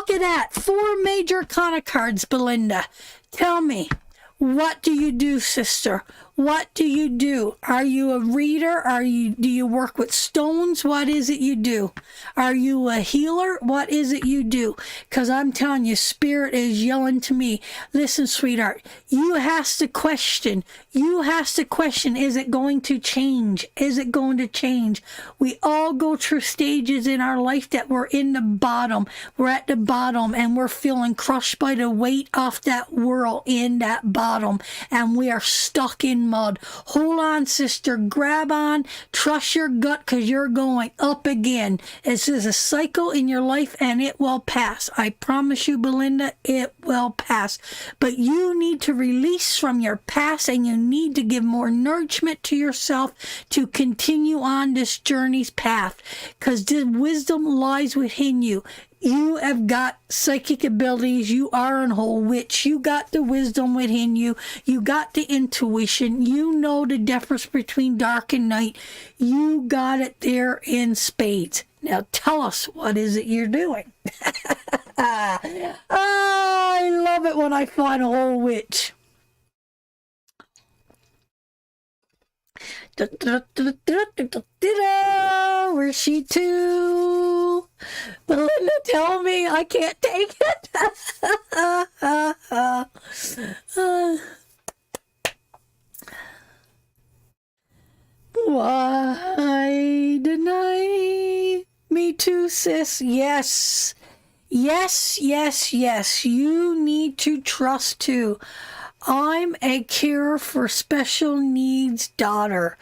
at that. 4 major arcana cards, Belinda. Tell me, what do you do, sister? What do you do? Are you a reader? Do you work with stones? What is it you do? Are you a healer? What is it you do? Because I'm telling you, Spirit is yelling to me. Listen, sweetheart, you has to question. You has to question, is it going to change? Is it going to change? We all go through stages in our life that we're in the bottom. We're at the bottom and we're feeling crushed by the weight of that world in that bottom. And we are stuck in mud. Hold on, sister. Grab on. Trust your gut because you're going up again. This is a cycle in your life and it will pass. I promise you, Belinda, it will pass. But you need to release from your past and you need to give more nourishment to yourself to continue on this journey's path because the wisdom lies within you. You have got psychic abilities. You are a whole witch. You got the wisdom within you. You got the intuition. You know the difference between dark and night. You got it there in spades. Now tell us, what is it you're doing? Oh, I love it when I find a whole witch. Where's she to? Belinda, tell me, I can't take it. Why deny me too, sis? Yes. Yes, yes, yes. You need to trust too. I'm a cure for special needs daughter.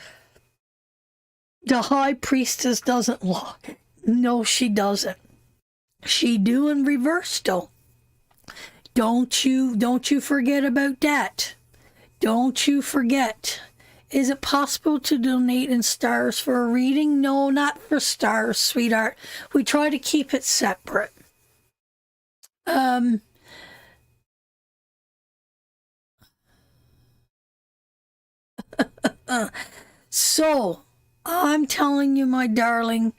The high priestess doesn't lie. No, she doesn't. She do in reverse though. Don't you forget about that. Don't you forget. Is it possible to donate in stars for a reading? No, not for stars, sweetheart. We try to keep it separate. So, I'm telling you, my darling,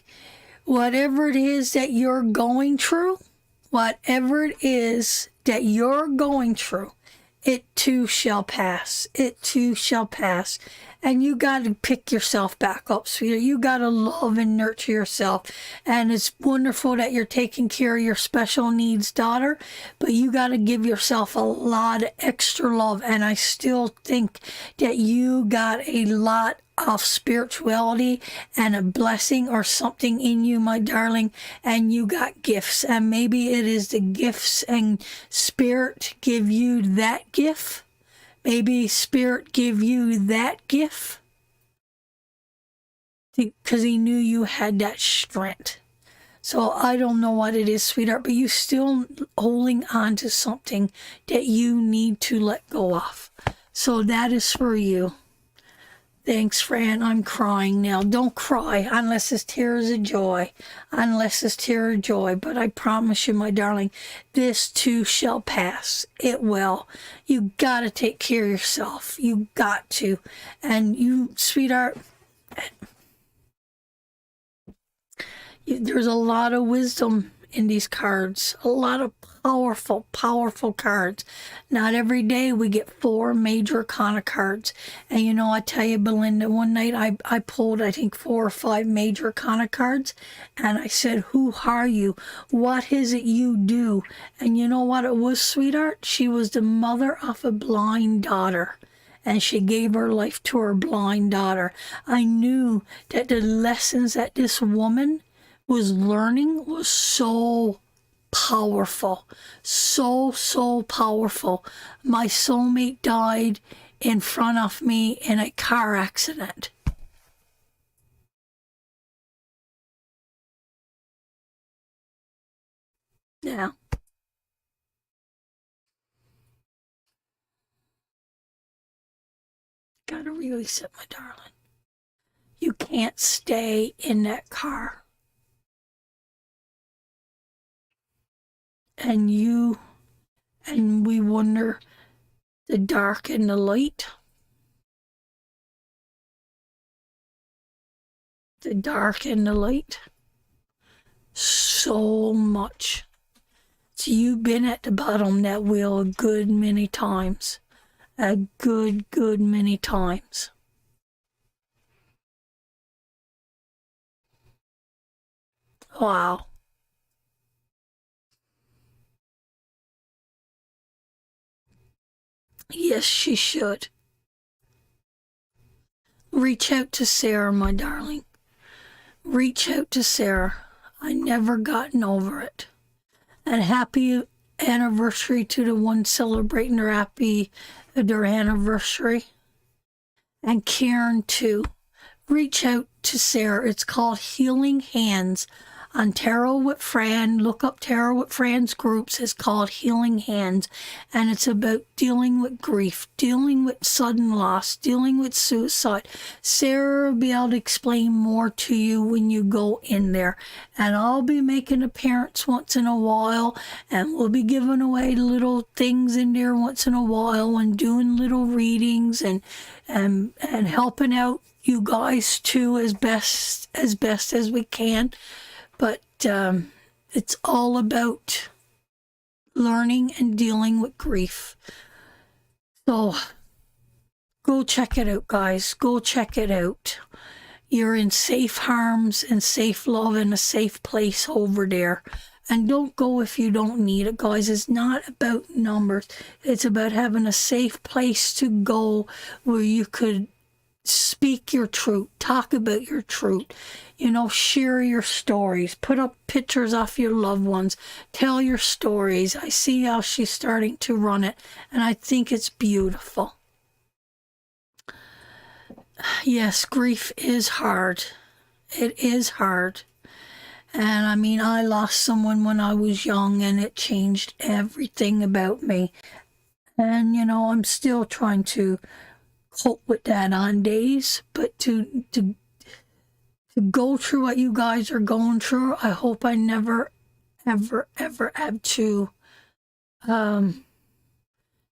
whatever it is that you're going through, it too shall pass. It too shall pass. And you got to pick yourself back up, sweetheart. You got to love and nurture yourself. And it's wonderful that you're taking care of your special needs daughter, but you got to give yourself a lot of extra love. And I still think that you got a lot of spirituality and a blessing or something in you, my darling, and you got gifts. And maybe it is the gifts and Spirit give you that gift. Maybe Spirit give you that gift because he knew you had that strength. So I don't know what it is, sweetheart, but you still holding on to something that you need to let go of. So that is for you. Thanks, Fran. I'm crying now. Don't cry unless it's tears of joy. Unless it's tears of joy. But I promise you, my darling, this too shall pass. It will. You got to take care of yourself. You got to. And you, sweetheart, there's a lot of wisdom in these cards. A lot of powerful, powerful cards. Not every day we get 4 major arcana cards. And you know, I tell you, Belinda, one night I pulled, I think, 4 or 5 major arcana cards. And I said, who are you? What is it you do? And you know what it was, sweetheart? She was the mother of a blind daughter. And she gave her life to her blind daughter. I knew that the lessons that this woman was learning was so powerful. So powerful. My soulmate died in front of me in a car accident. Yeah. Gotta release it, my darling. You can't stay in that car. And we wonder the dark and the light. The dark and the light. So much. So you've been at the bottom of that wheel a good many times. A good many times. Wow. Yes, she should. Reach out to Sarah, my darling. Reach out to Sarah. I never gotten over it. And happy anniversary to the one celebrating their anniversary. And Karen too. Reach out to Sarah. It's called Healing Hands on Tarot with Fran. Look up Tarot with Fran's groups. It's called Healing Hands, and it's about dealing with grief, dealing with sudden loss, dealing with suicide. Sarah will be able to explain more to you when you go in there, and I'll be making an appearance once in a while, and we'll be giving away little things in there once in a while, and doing little readings and helping out you guys too as best as we can. But it's all about learning and dealing with grief. So go check it out, guys. Go check it out. You're in safe arms and safe love and a safe place over there. And don't go if you don't need it, guys. It's not about numbers. It's about having a safe place to go where you could speak your truth, talk about your truth, share your stories, put up pictures of your loved ones, tell your stories. I see how she's starting to run it, and I think it's beautiful. Yes, grief is hard. It is hard. And I mean, I lost someone when I was young, and it changed everything about me. And, I'm still trying to cope with that on days, but to go through what you guys are going through, I hope I never ever have to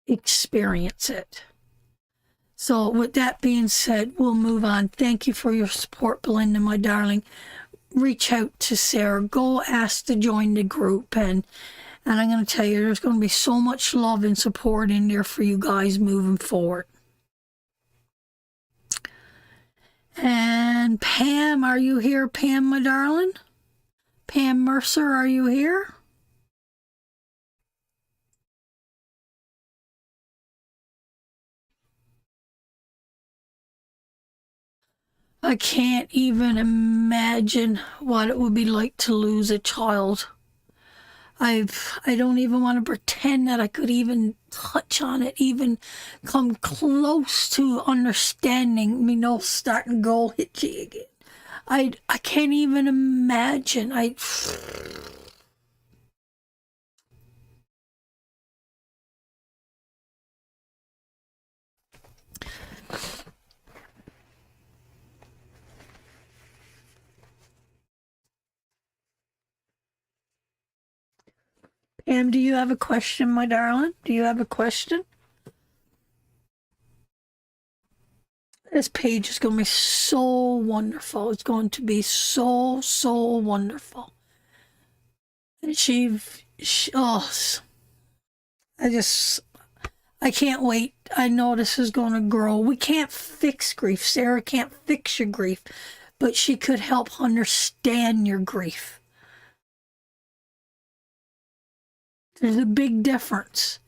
experience it. So with that being said, we'll move on. Thank you for your support, Belinda, my darling. Reach out to Sarah. Go ask to join the group, and I'm going to tell you, there's going to be so much love and support in there for you guys moving forward. And Pam, are you here, Pam, my darling? Pam Mercer, are you here? I can't even imagine what it would be like to lose a child. I don't even want to pretend that I could even touch on it, even come close to understanding me, starting to go hitchy again. I can't even imagine. Pam, do you have a question, my darling? Do you have a question? This page is going to be so wonderful. It's going to be so wonderful. And I can't wait. I know this is going to grow. We can't fix grief. Sarah can't fix your grief, but she could help understand your grief. There's a big difference.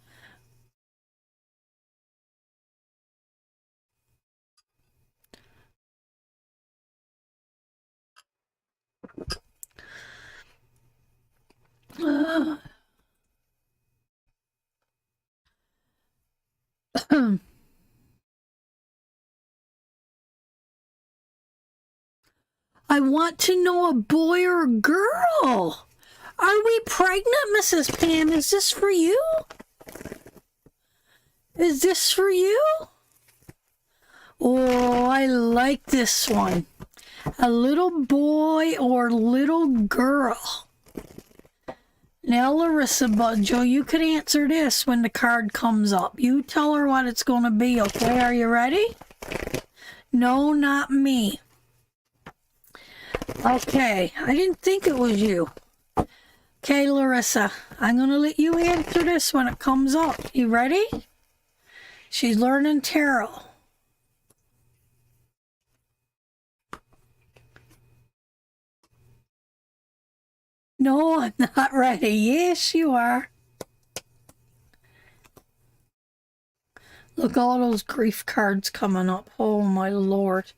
I want to know a boy or a girl. Are we pregnant, Mrs. Pam? Is this for you? Is this for you? Oh, I like this one. A little boy or little girl? Now, Larissa Budjo, you could answer this when the card comes up. You tell her what it's going to be, okay? Are you ready? No, not me. Okay, I didn't think it was you. Okay, Larissa, I'm going to let you answer this when it comes up. You ready? She's learning tarot. No, I'm not ready. Yes, you are. Look, all those grief cards coming up. Oh, my Lord.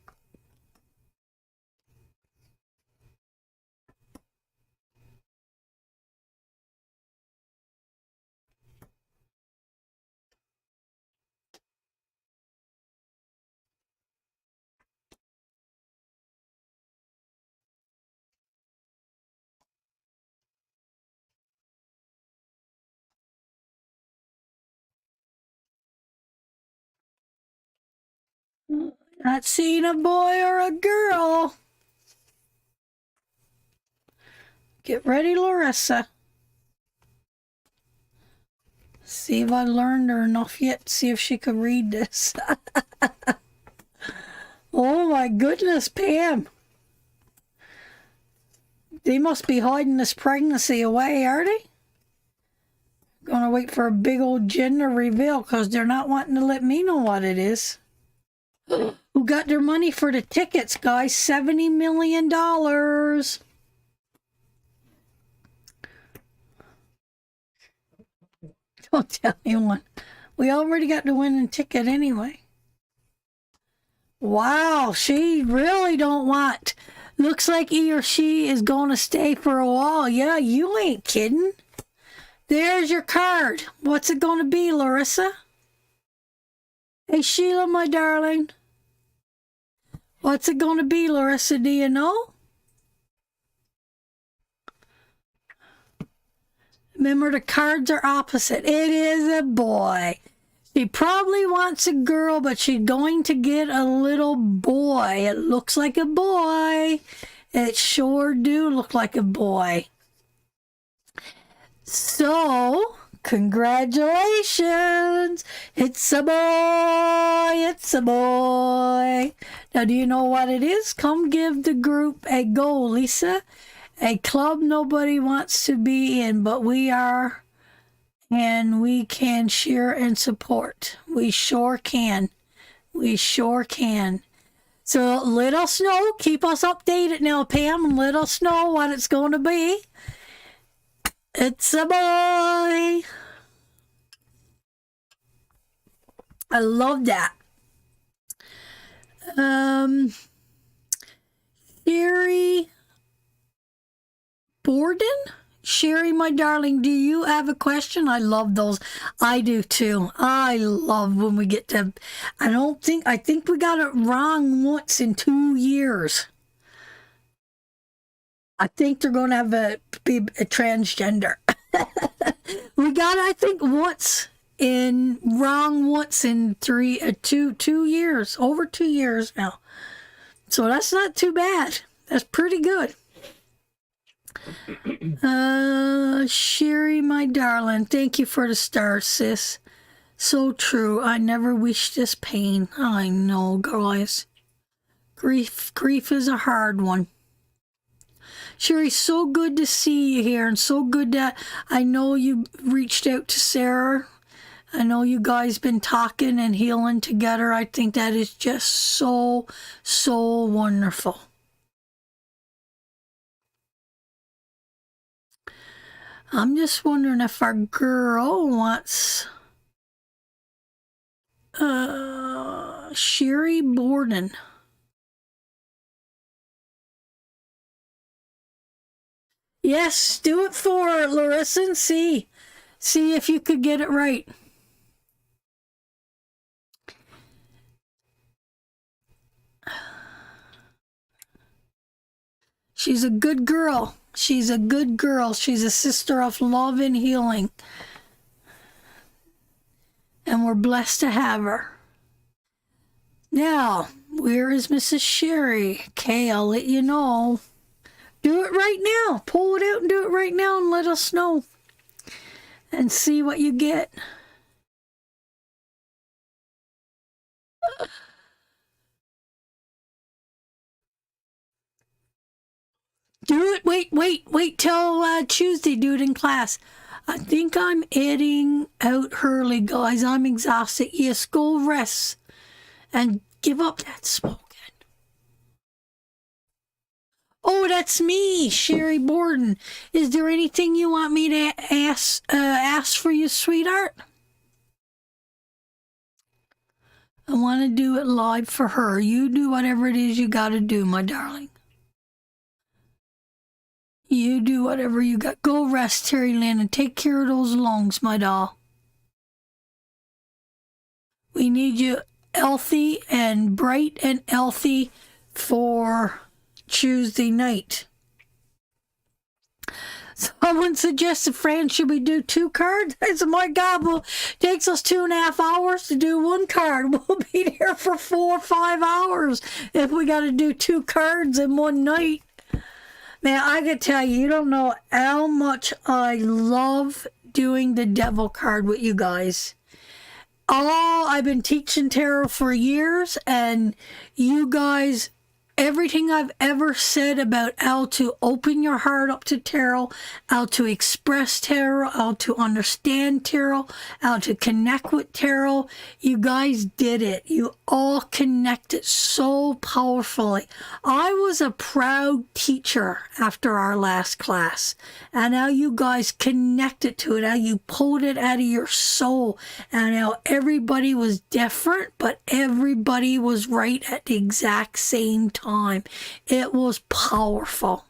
Not seeing a boy or a girl. Get ready, Larissa. See if I learned her enough yet. See if she could read this. Oh my goodness, Pam. They must be hiding this pregnancy away, are they? Gonna wait for a big old gender reveal because they're not wanting to let me know what it is. Who got their money for the tickets, guys? $70 million. Don't tell anyone. We already got the winning ticket anyway. Wow, she really don't want. Looks like he or she is going to stay for a while. Yeah, you ain't kidding. There's your card. What's it going to be, Larissa? Hey, Sheila, my darling. What's it going to be, Larissa? Do you know? Remember, the cards are opposite. It is a boy. She probably wants a girl, but she's going to get a little boy. It looks like a boy. It sure do look like a boy. So, congratulations. It's a boy. It's a boy. Now, do you know what it is? Come give the group a go, Lisa. A club nobody wants to be in, but we are, and we can cheer and support. We sure can. We sure can. So let us know. Keep us updated now, Pam, and let us know what it's going to be. It's a boy. I love that. Sherry Borden? Sherry, my darling, do you have a question? I love those. I do too. I love when we get to, I think we got it wrong once in 2 years. I think they're going to be a transgender. We got it, I think, wrong once in 2 years, over 2 years now. So that's not too bad. That's pretty good. Sherry, my darling, thank you for the stars, sis. So true. I never wish this pain. I know, guys. Grief is a hard one. Sherry, so good to see you here, and so good that I know you reached out to Sarah. I know you guys been talking and healing together. I think that is just so, so wonderful. I'm just wondering if our girl wants Sherry Borden. Yes, do it for her, Larissa, and see if you could get it right. She's a good girl. She's a good girl. She's a sister of love and healing. And we're blessed to have her. Now, where is Mrs. Sherry? Okay, I'll let you know. Do it right now. Pull it out and do it right now and let us know. And see what you get. Do it. Wait till Tuesday. Do it in class. I think I'm heading out early, guys. I'm exhausted. Yes, go rest and give up that smoking. Oh, that's me, Sherry Borden. Is there anything you want me to ask for you, sweetheart? I want to do it live for her. You do whatever it is you got to do, my darling. You do whatever you got. Go rest, Terry Lynn, and take care of those lungs, my doll. We need you healthy and bright and healthy for Tuesday night. Someone suggested, Fran, should we do 2 cards? I said, my God, well, it takes us 2.5 hours to do 1 card. We'll be there for 4 or 5 hours if we got to do 2 cards in one night. Man, I can tell you, you don't know how much I love doing the devil card with you guys. I've been teaching tarot for years, and you guys, everything I've ever said about how to open your heart up to tarot, how to express tarot, how to understand tarot, how to connect with tarot, you guys did it. You all connected so powerfully. I was a proud teacher after our last class, and how you guys connected to it, how you pulled it out of your soul, and how everybody was different, but everybody was right at the exact same time. It was powerful.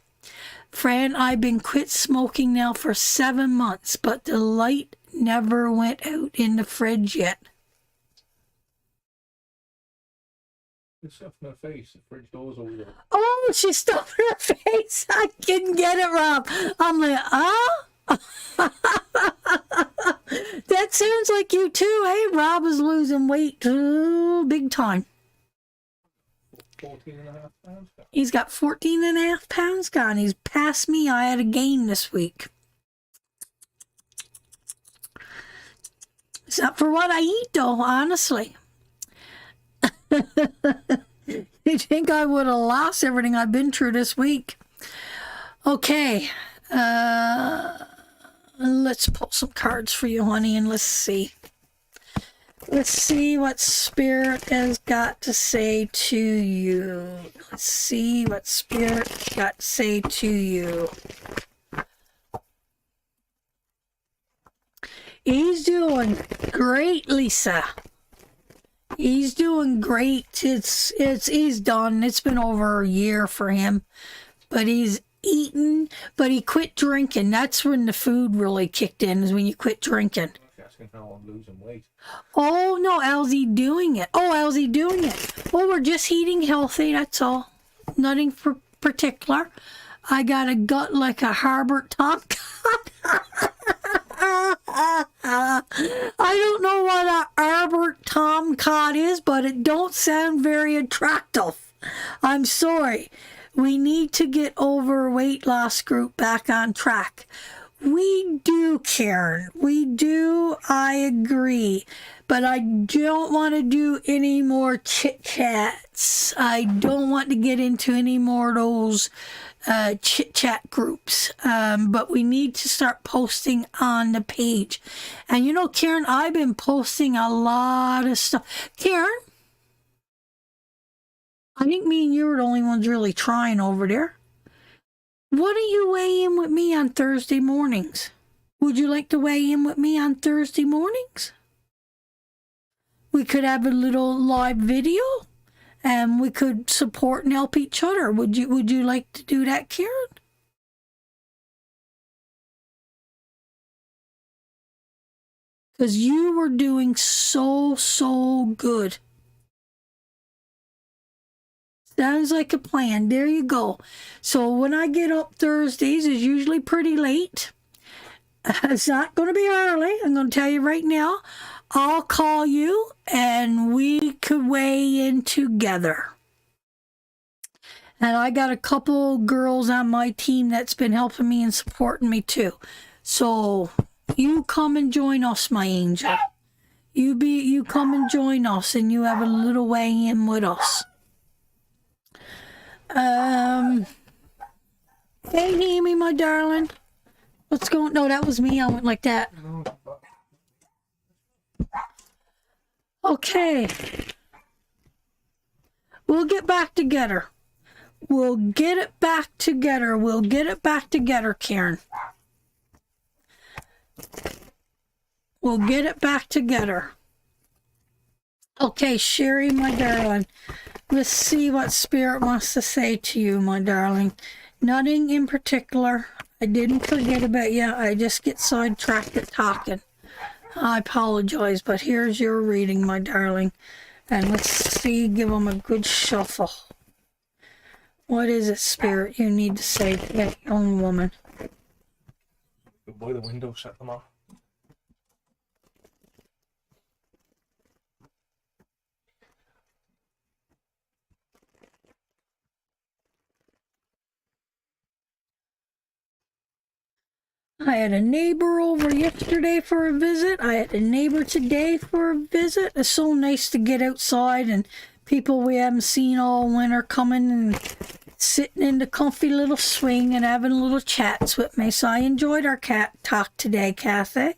Fran, I've been quit smoking now for 7 months, but the light never went out in the fridge yet. It's stuff in her face. The fridge door's all open. Oh, she stuffed her face. I didn't get it, Rob. I'm like, that sounds like you too. Hey, Rob is losing weight too, big time. 14.5 pounds. He's got 14.5 pounds gone. He's past me. I had a gain this week. It's not for what I eat, though, honestly. You think I would have lost everything I've been through this week? Okay. Let's pull some cards for you, honey, and let's see. Let's see what Spirit has got to say to you. Let's see what Spirit got to say to you. He's doing great, Lisa. He's doing great. He's done. It's been over a year for him, but he's eaten. But he quit drinking. That's when the food really kicked in. Is when you quit drinking. Asking how I'm losing weight. Oh no, how's he doing it? Well, we're just eating healthy. That's all. Nothing particular. I got a gut like a Harbert Tomcat. I don't know what a Harbert Tomcat is, but it don't sound very attractive. I'm sorry. We need to get over weight loss group back on track. We do, Karen. We do. I agree. But I don't want to do any more chit-chats. I don't want to get into any more of those chit-chat groups. But we need to start posting on the page. And you know, Karen, I've been posting a lot of stuff. Karen, I think me and you are the only ones really trying over there. Why don't you weigh in with me on Thursday mornings? Would you like to weigh in with me on Thursday mornings? We could have a little live video, and we could support and help each other. Would you like to do that, Karen? Because you were doing so good. Sounds like a plan. There you go. So when I get up Thursdays, it's usually pretty late. It's not going to be early. I'm going to tell you right now. I'll call you and we could weigh in together. And I got a couple girls on my team that's been helping me and supporting me too. So you come and join us, my angel. You come and join us and you have a little weigh in with us. Hey Amy, my darling. What's going? No, that was me. I went like that. Okay. We'll get back together. We'll get it back together. We'll get it back together, Karen. We'll get it back together. Okay, Sherry, my darling. Let's see what Spirit wants to say to you, my darling. Nothing in particular. I didn't forget about you. I just get sidetracked at talking. I apologize, but here's your reading, my darling. And let's see, give them a good shuffle. What is it, Spirit, you need to say to that young woman? Good boy, the window, shut them off. I had a neighbor over yesterday for a visit. I had a neighbor today for a visit. It's so nice to get outside and people we haven't seen all winter coming and sitting in the comfy little swing and having little chats with me. So I enjoyed our cat talk today, Kathy.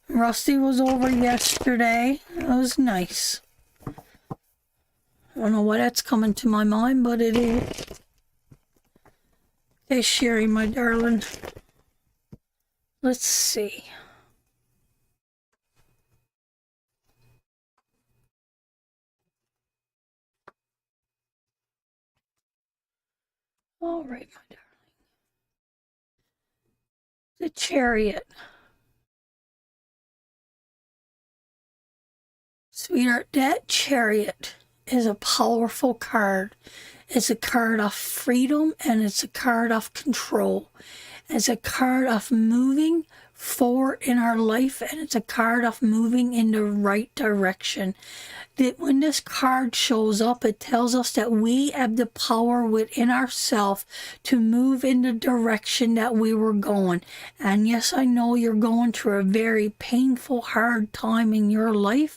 Rusty was over yesterday. It was nice. I don't know why that's coming to my mind, but it is. Hey, Sherry, my darling. Let's see. All right, my darling. The Chariot. Sweetheart, that Chariot is a powerful card. It's a card of freedom and it's a card of control. It's a card of moving forward in our life and it's a card of moving in the right direction. That when this card shows up, it tells us that we have the power within ourselves to move in the direction that we were going. And yes, I know you're going through a very painful, hard time in your life,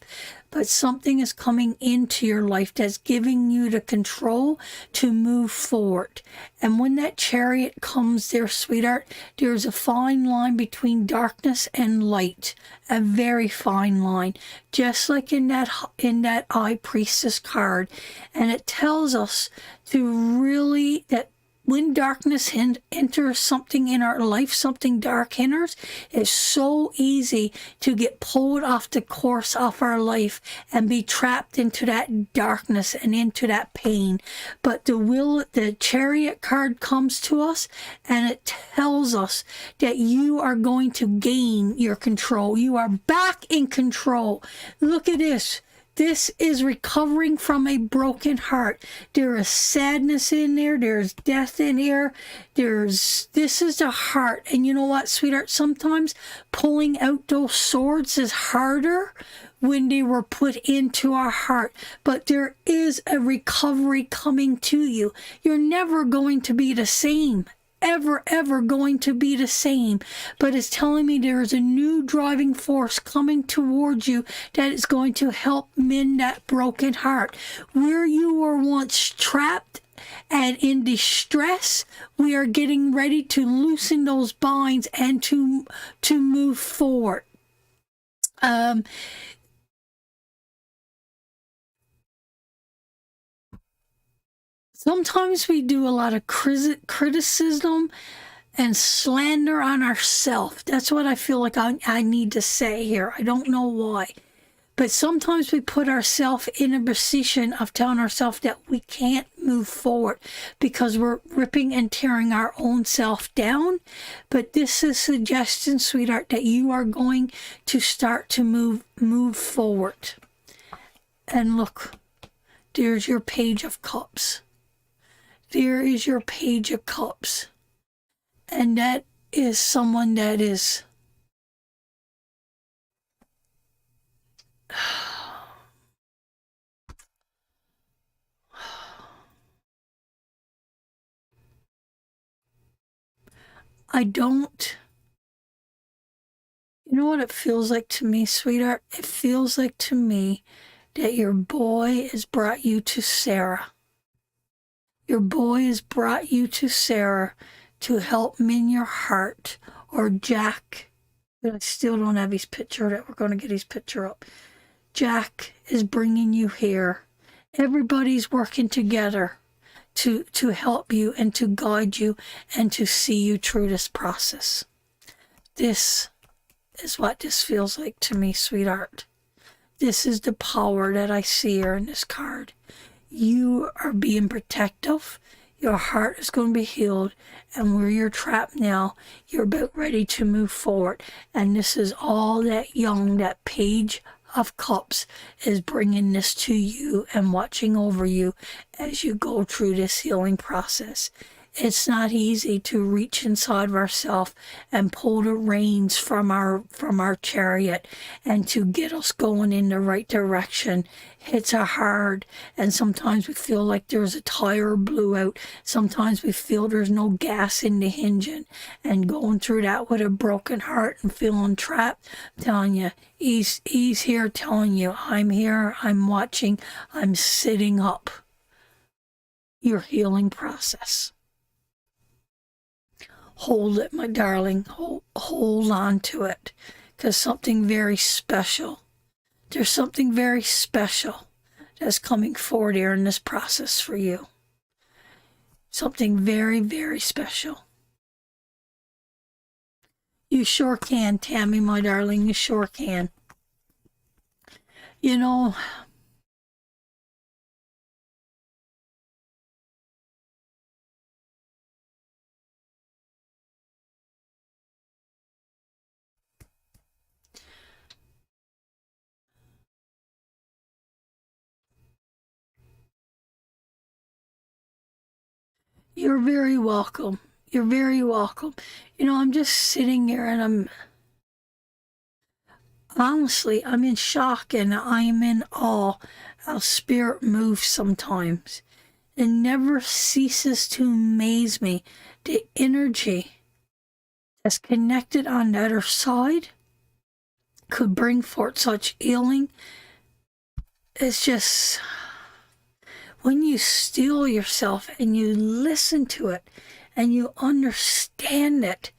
but something is coming into your life that's giving you the control to move forward. And when that Chariot comes there, sweetheart, there's a fine line between darkness and light, a very fine line, just like in that High Priestess card. And it tells us to really, that when darkness enters something in our life, something dark enters, it's so easy to get pulled off the course of our life and be trapped into that darkness and into that pain. But the Chariot card comes to us and it tells us that you are going to gain your control. You are back in control. Look at this. This is recovering from a broken heart. There is sadness in there. There's death in here. This is the heart. And you know what, sweetheart? Sometimes pulling out those swords is harder when they were put into our heart. But there is a recovery coming to you. You're never going to be the same. Ever going to be the same, but it's telling me there is a new driving force coming towards you that is going to help mend that broken heart. Where you were once trapped and in distress, we are getting ready to loosen those binds and to move forward. Sometimes we do a lot of criticism and slander on ourselves. That's what I feel like I need to say here. I don't know why. But sometimes we put ourselves in a position of telling ourselves that we can't move forward because we're ripping and tearing our own self down. But this is a suggestion, sweetheart, that you are going to start to move forward. And look, there's your Page of Cups. there is your Page of Cups. And that is someone that is you know what it feels like to me, sweetheart? It feels like to me that your boy has brought you to Sarah. Your boy has brought you to Sarah to help mend your heart. Or Jack, but I still don't have his picture. That we're going to get his picture up. Jack is bringing you here. Everybody's working together to help you and to guide you and to see you through this process. This is what this feels like to me, sweetheart. This is the power that I see here in this card. You are being protective. Your heart is going to be healed. And where you're trapped now, you're about ready to move forward. And this is all that Page of Cups is bringing this to you and watching over you as you go through this healing process. It's not easy to reach inside of ourselves and pull the reins from our chariot and to get us going in the right direction. It's hard, and sometimes we feel like there's a tire blew out. Sometimes we feel there's no gas in the engine, and going through that with a broken heart and feeling trapped. I'm telling you, he's here telling you, I'm here, I'm watching, I'm sitting up your healing process. Hold it, my darling. Hold on to it, because something very special. There's something very special that's coming forward here in this process for you. Something very, very special. You sure can, Tammy, my darling. You sure can. You know, you're very welcome. You're very welcome. You know, I'm just sitting here and I'm in shock and I'm in awe how spirit moves sometimes. It never ceases to amaze me. The energy that's connected on the other side could bring forth such healing. It's just, when you still yourself and you listen to it and you understand it,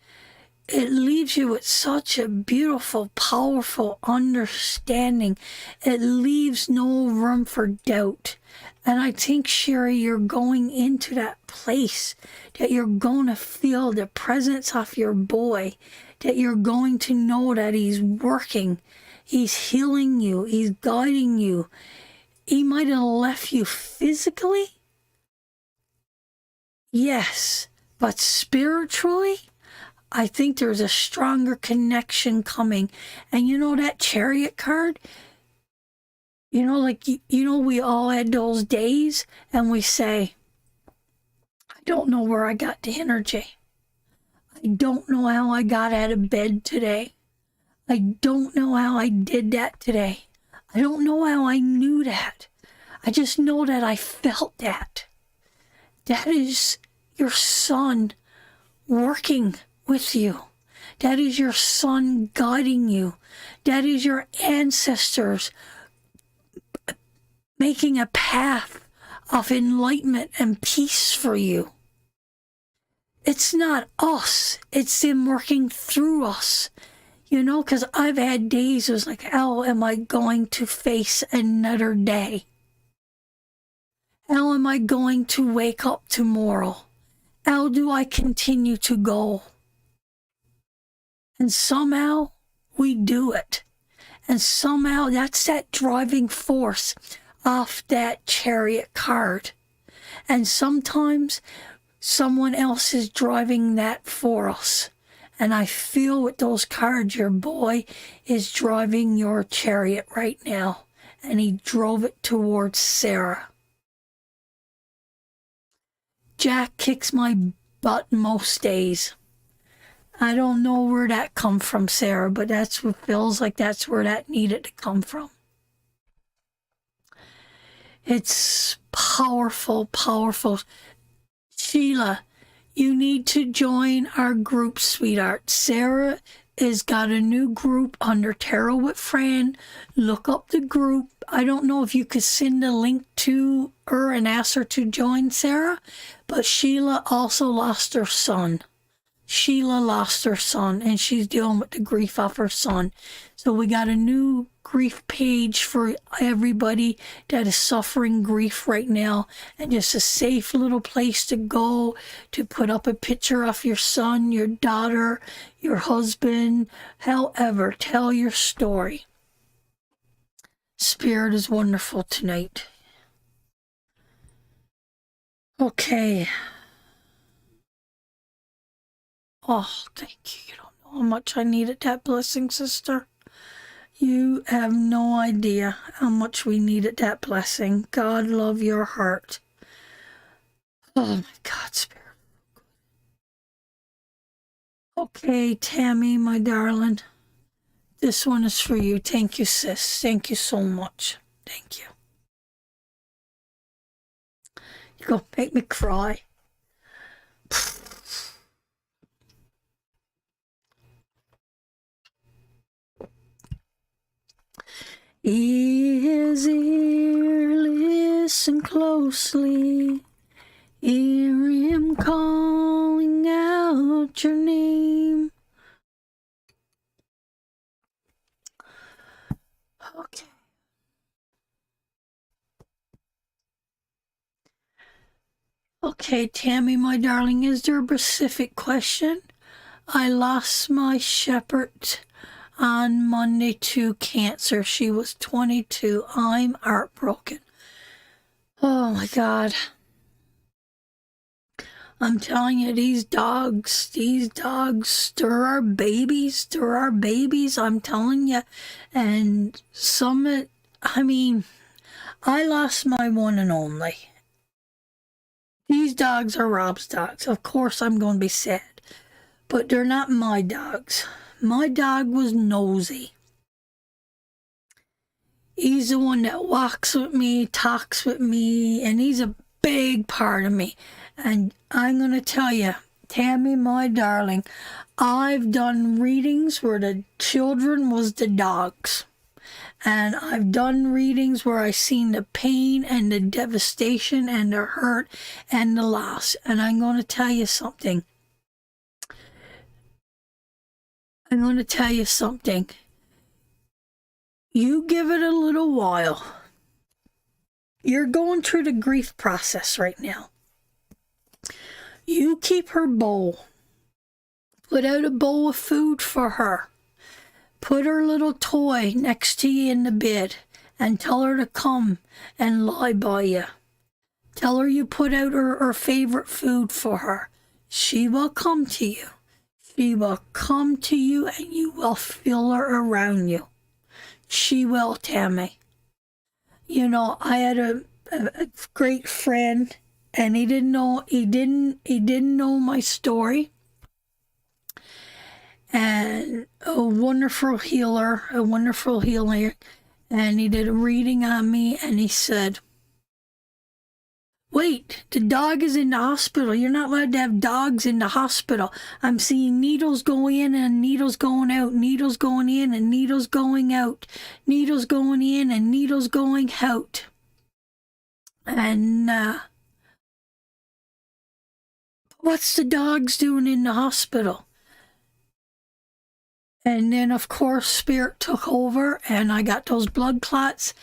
it leaves you with such a beautiful, powerful understanding. It leaves no room for doubt. And I think, Sherry, you're going into that place that you're going to feel the presence of your boy, that you're going to know that he's working, he's healing you, he's guiding you. He might have left you physically, yes, but spiritually, I think there's a stronger connection coming. And you know that Chariot card? You know, like, you know, we all had those days and we say, I don't know where I got the energy. I don't know how I got out of bed today. I don't know how I did that today. I don't know how I knew that. I just know that I felt that. That is your son working with you. That is your son guiding you. That is your ancestors making a path of enlightenment and peace for you. It's not us. It's them working through us. You know, because I've had days it was like, how am I going to face another day? How am I going to wake up tomorrow? How do I continue to go? And somehow we do it. And somehow that's that driving force off that Chariot card. And sometimes someone else is driving that for us. And I feel with those cards, your boy is driving your chariot right now. And he drove it towards Sarah. Jack kicks my butt most days. I don't know where that come from, Sarah, but that's what feels like that's where that needed to come from. It's powerful, powerful. Sheila, you need to join our group, sweetheart. Sarah has got a new group under Tarot with Fran. Look up the group. I don't know if you could send a link to her and ask her to join, Sarah, but Sheila also lost her son. Sheila lost her son, and she's dealing with the grief of her son. So we got a new grief page for everybody that is suffering grief right now, and just a safe little place to go to put up a picture of your son, your daughter, your husband, however, tell your story. Spirit is wonderful tonight. Okay. Oh, thank you. You don't know how much I needed that blessing, sister. You have no idea how much we needed that blessing. God love your heart. Oh my God, Spirit. Okay, Tammy, my darling. This one is for you. Thank you, sis. Thank you so much. Thank you. You're going to make me cry. Ears ear, listen closely. Hear him calling out your name. Okay. Okay, Tammy, my darling, is there a specific question? I lost my shepherd on Monday to cancer. She was 22. I'm heartbroken. Oh my God. I'm telling you, these dogs, they're our babies. They're our babies, I'm telling you. And I lost my one and only. These dogs are Rob's dogs. Of course I'm going to be sad. But they're not my dogs. My dog was nosy. He's the one that walks with me, talks with me, and he's a big part of me. And I'm going to tell you, Tammy, my darling, I've done readings where the children was the dogs. And I've done readings where I've seen the pain and the devastation and the hurt and the loss. And I'm going to tell you something. You give it a little while. You're going through the grief process right now. You keep her bowl. Put out a bowl of food for her. Put her little toy next to you in the bed and tell her to come and lie by you. Tell her you put out her favorite food for her. She will come to you. She will come to you and you will feel her around you. She will, Tammy. You know, I had a great friend, and he didn't know my story. And a wonderful healer, and he did a reading on me, and he said, "Wait, the dog is in the hospital. You're not allowed to have dogs in the hospital. I'm seeing needles going in and needles going out, needles going in and needles going out, needles going in and needles going out." And what's the dogs doing in the hospital? And then, of course, Spirit took over, and I got those blood clots.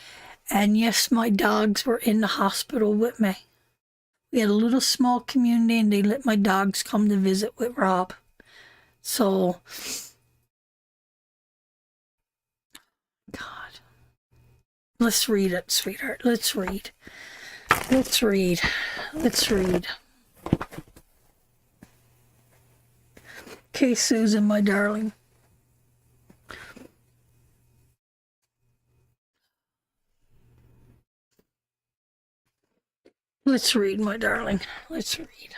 And yes, my dogs were in the hospital with me. We had a little small community, and they let my dogs come to visit with Rob. So, God. Let's read it, sweetheart. Let's read. Okay, Susan, my darling. Let's read, my darling. Let's read.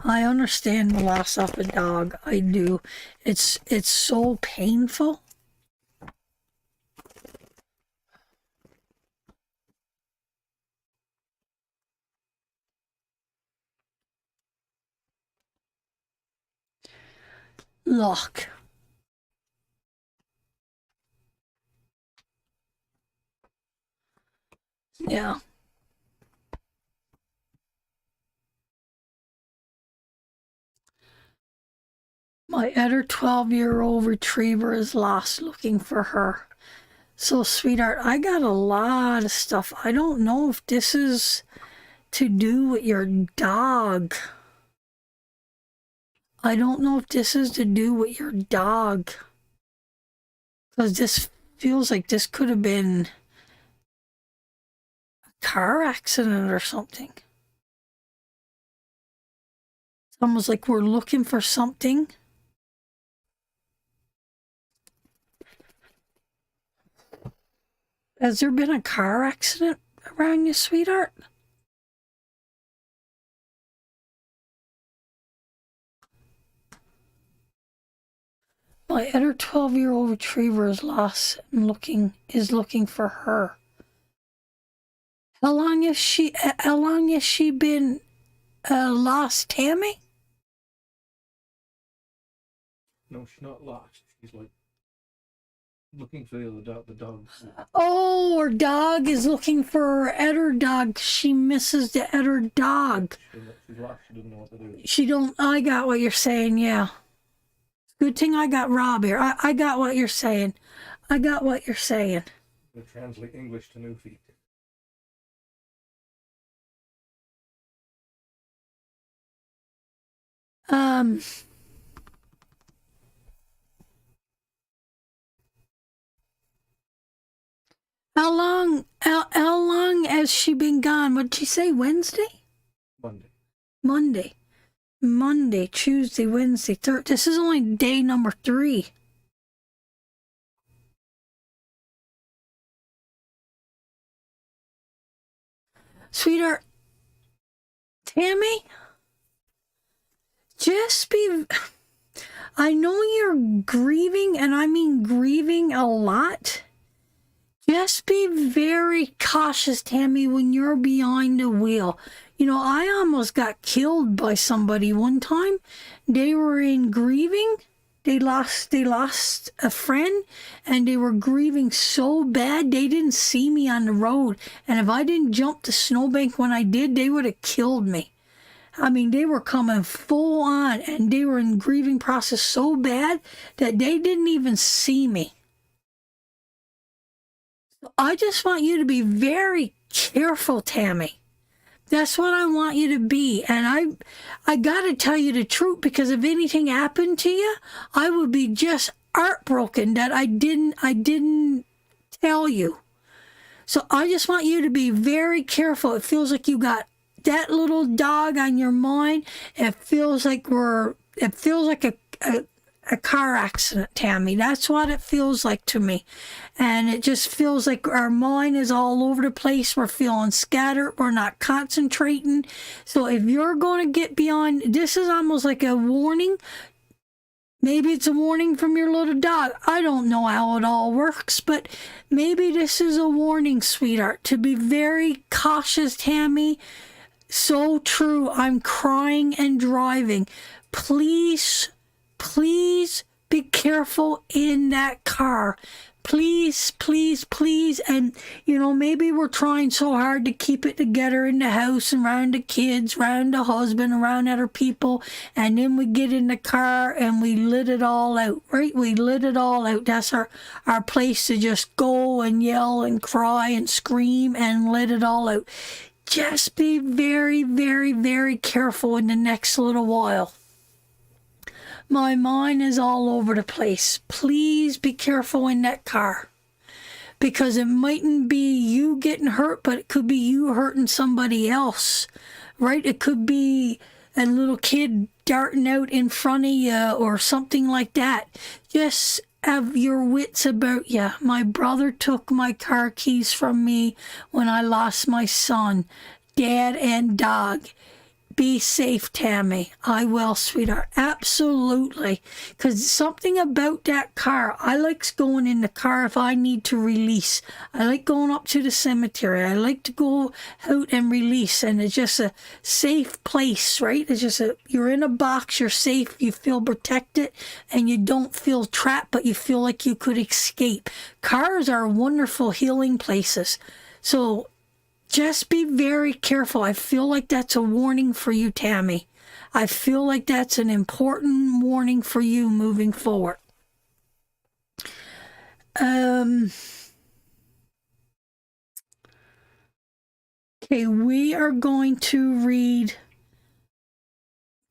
I understand the loss of a dog. I do. It's so painful. Look. Yeah. My other 12-year-old retriever is lost looking for her. So, sweetheart, I got a lot of stuff. I don't know if this is to do with your dog. I don't know if this is to do with your dog. Because this feels like this could have been a car accident or something. It's almost like we're looking for something. Has there been a car accident around you, sweetheart? My other 12-year-old retriever is lost and looking for her. How long has she been lost, Tammy? No, she's not lost. She's like looking for the dog. Oh, her dog is looking for her other dog. She misses the other dog. She's lost. She doesn't know what to do. She don't. I got what you're saying. Yeah. Good thing I got Rob here. I got what you're saying. I got what you're saying. They translate English to Newfie. How long has she been gone? What'd she say? Wednesday? Monday, Tuesday, Wednesday, Thursday. This is only day number 3. Sweetheart, Tammy, just be... I know you're grieving, and I mean grieving a lot. Just be very cautious, Tammy, when you're behind the wheel. You know, I almost got killed by somebody one time. They were in grieving. They lost a friend, and they were grieving so bad they didn't see me on the road. And if I didn't jump the snowbank when I did, they would have killed me. I mean, they were coming full on, and they were in grieving process so bad that they didn't even see me. I just want you to be very careful, Tammy. That's what I want you to be. And I got to tell you the truth, because if anything happened to you, I would be just heartbroken that I didn't tell you. So I just want you to be very careful. It feels like you got that little dog on your mind. It feels like a car accident, Tammy. That's what it feels like to me. And it just feels like our mind is all over the place. We're feeling scattered. We're not concentrating. So if you're going to get beyond, this is almost like a warning. Maybe it's a warning from your little dog. I don't know how it all works, but maybe this is a warning, sweetheart, to be very cautious, Tammy. So true. I'm crying and driving. Please be careful in that car. Please. And, you know, maybe we're trying so hard to keep it together in the house and around the kids, around the husband, around other people. And then we get in the car and we let it all out, right? We let it all out. That's our place to just go and yell and cry and scream and let it all out. Just be very, very, very careful in the next little while. My mind is all over the place. Please be careful in that car. Because it mightn't be you getting hurt, but it could be you hurting somebody else, right? It could be a little kid darting out in front of you or something like that. Just have your wits about you. My brother took my car keys from me when I lost my son, dad, and dog. Be safe, Tammy. I will, sweetheart. Absolutely. Because something about that car, I like going in the car if I need to release. I like going up to the cemetery. I like to go out and release. And it's just a safe place, right? It's just you're in a box, you're safe, you feel protected, and you don't feel trapped, but you feel like you could escape. Cars are wonderful healing places. So just be very careful. I feel like that's a warning for you, Tammy. I feel like that's an important warning for you moving forward. Okay, we are going to read.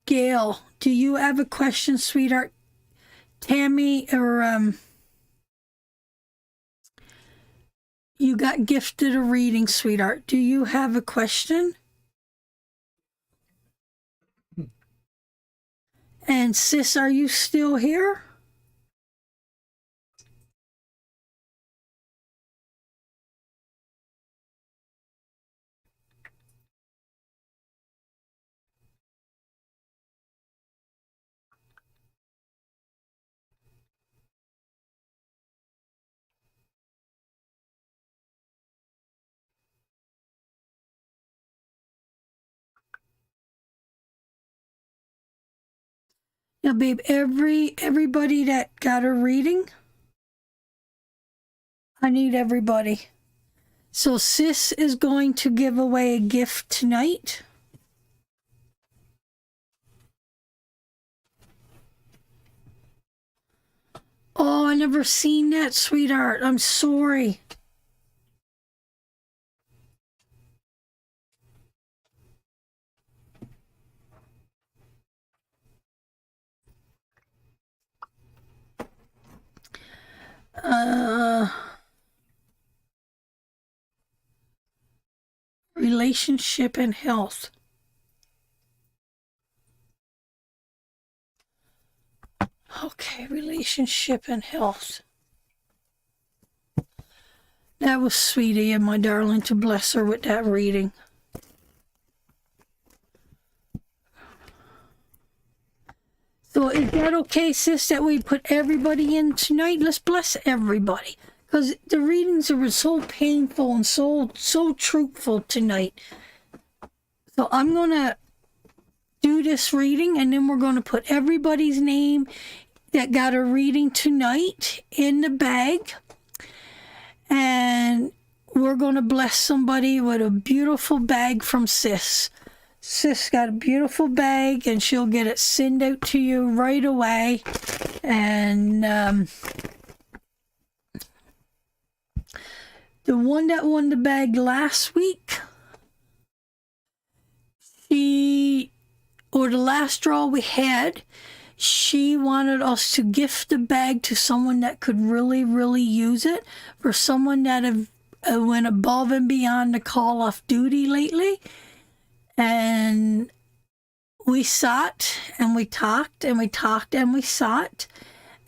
Gail, do you have a question, sweetheart? Tammy, or you got gifted a reading, sweetheart. Do you have a question? And sis, are you still here? Now, babe, everybody that got a reading, I need everybody. So sis is going to give away a gift tonight. Oh, I never seen that, sweetheart. I'm sorry. Relationship and health. Okay, relationship and health. That was sweet of you, my darling, to bless her with that reading. So is that okay, sis, that we put everybody in tonight? Let's bless everybody. Because the readings were so painful and so truthful tonight. So I'm going to do this reading, and then we're going to put everybody's name that got a reading tonight in the bag. And we're going to bless somebody with a beautiful bag from sis. Sis got a beautiful bag, and she'll get it sent out to you right away. And the one that won the bag last week, or the last draw we had, she wanted us to gift the bag to someone that could really, really use it, for someone that have went above and beyond the call off duty lately. And we sat and we talked and we talked and we sat.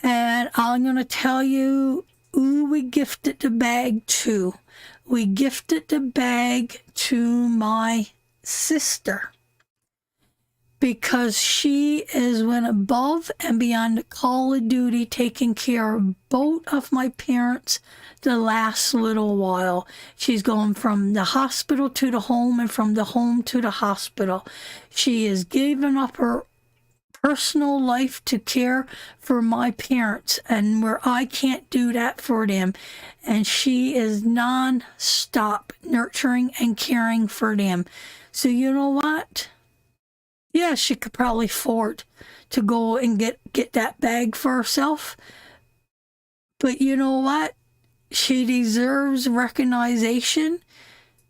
And I'm going to tell you who we gifted the bag to. We gifted the bag to my sister, because she is went above and beyond the call of duty, taking care of both of my parents the last little while. She's going from the hospital to the home and from the home to the hospital. She has given up her personal life to care for my parents, and where I can't do that for them. And she is non-stop nurturing and caring for them. So you know what? Yeah, she could probably afford to go and get that bag for herself. But you know what? She deserves recognition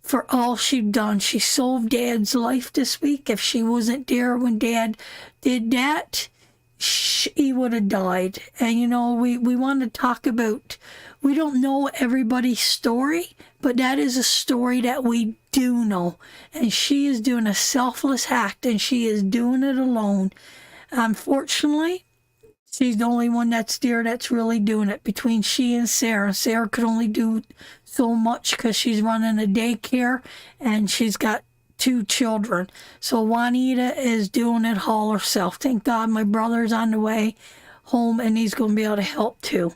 for all she'd done. She saved Dad's life this week. If she wasn't there when Dad did that, he would have died. And you know, we want to talk about, we don't know everybody's story, but that is a story that we do know. And she is doing a selfless act, and she is doing it alone. Unfortunately, She's the only one that's there that's really doing it between she and Sarah. Sarah could only do so much because she's running a daycare and she's got 2 children. So Juanita is doing it all herself. Thank God my brother's on the way home and he's going to be able to help too.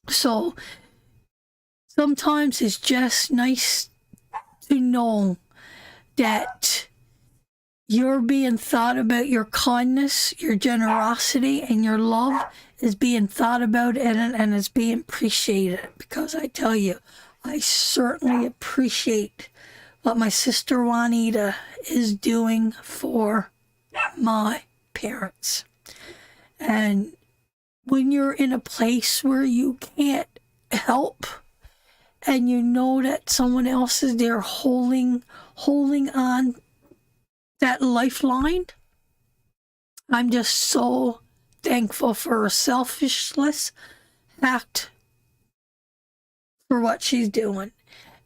So sometimes it's just nice to know that you're being thought about, your kindness, your generosity, and your love is being thought about and is being appreciated. Because I tell you, I certainly appreciate what my sister Juanita is doing for my parents. And when you're in a place where you can't help and you know that someone else is there holding on that lifeline, I'm just so thankful for her selfless act for what she's doing.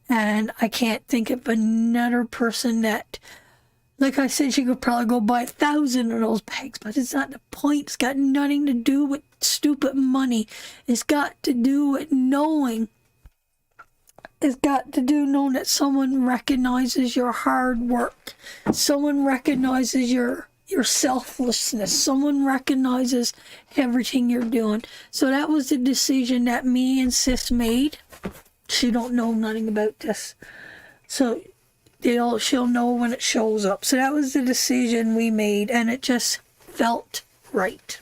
And I can't think of another person that, like I said, she could probably go buy 1,000 of those bags, but it's not the point. It's got nothing to do with stupid money. It's got to do with knowing. It's got to do knowing that someone recognizes your hard work. Someone recognizes your selflessness. Someone recognizes everything you're doing. So that was the decision that me and Sis made. She don't know nothing about this. So she'll know when it shows up. So that was the decision we made, and it just felt right.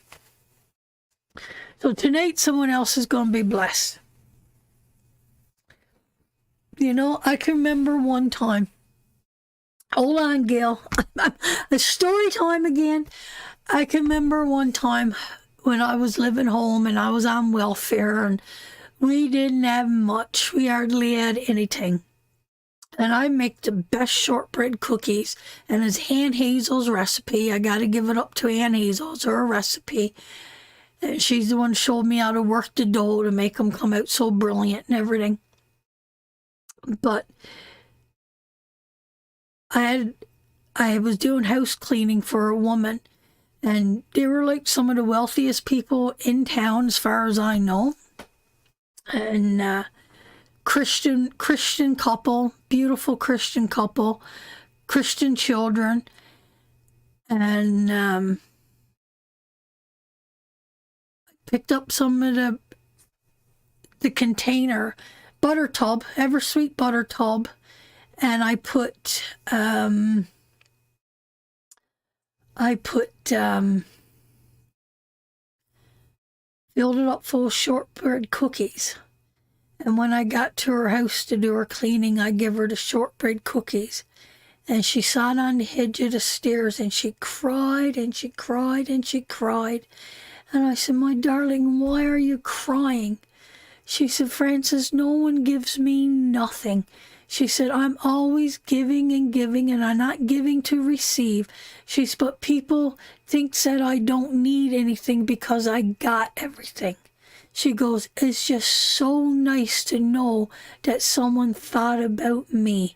So tonight someone else is going to be blessed. You know, I can remember one time. Hold on, Gail. It's story time again. I can remember one time when I was living home and I was on welfare and we didn't have much. We hardly had anything. And I make the best shortbread cookies. And it's Aunt Hazel's recipe. I got to give it up to Aunt Hazel. It's her recipe. And she's the one who showed me how to work the dough to make them come out so brilliant and everything. But I was doing house cleaning for a woman, and they were like some of the wealthiest people in town as far as I know. And Christian couple, beautiful Christian couple, Christian children. And picked up some of the container butter tub, ever sweet butter tub, and I put filled it up full of shortbread cookies. And when I got to her house to do her cleaning, I give her the shortbread cookies. And she sat on the edge of the stairs and she cried and she cried and she cried. And I said, "My darling, why are you crying?" She said, "Frances, no one gives me nothing." She said, "I'm always giving and giving, and I'm not giving to receive." She said, "But people think that I don't need anything because I got everything." She goes, "It's just so nice to know that someone thought about me."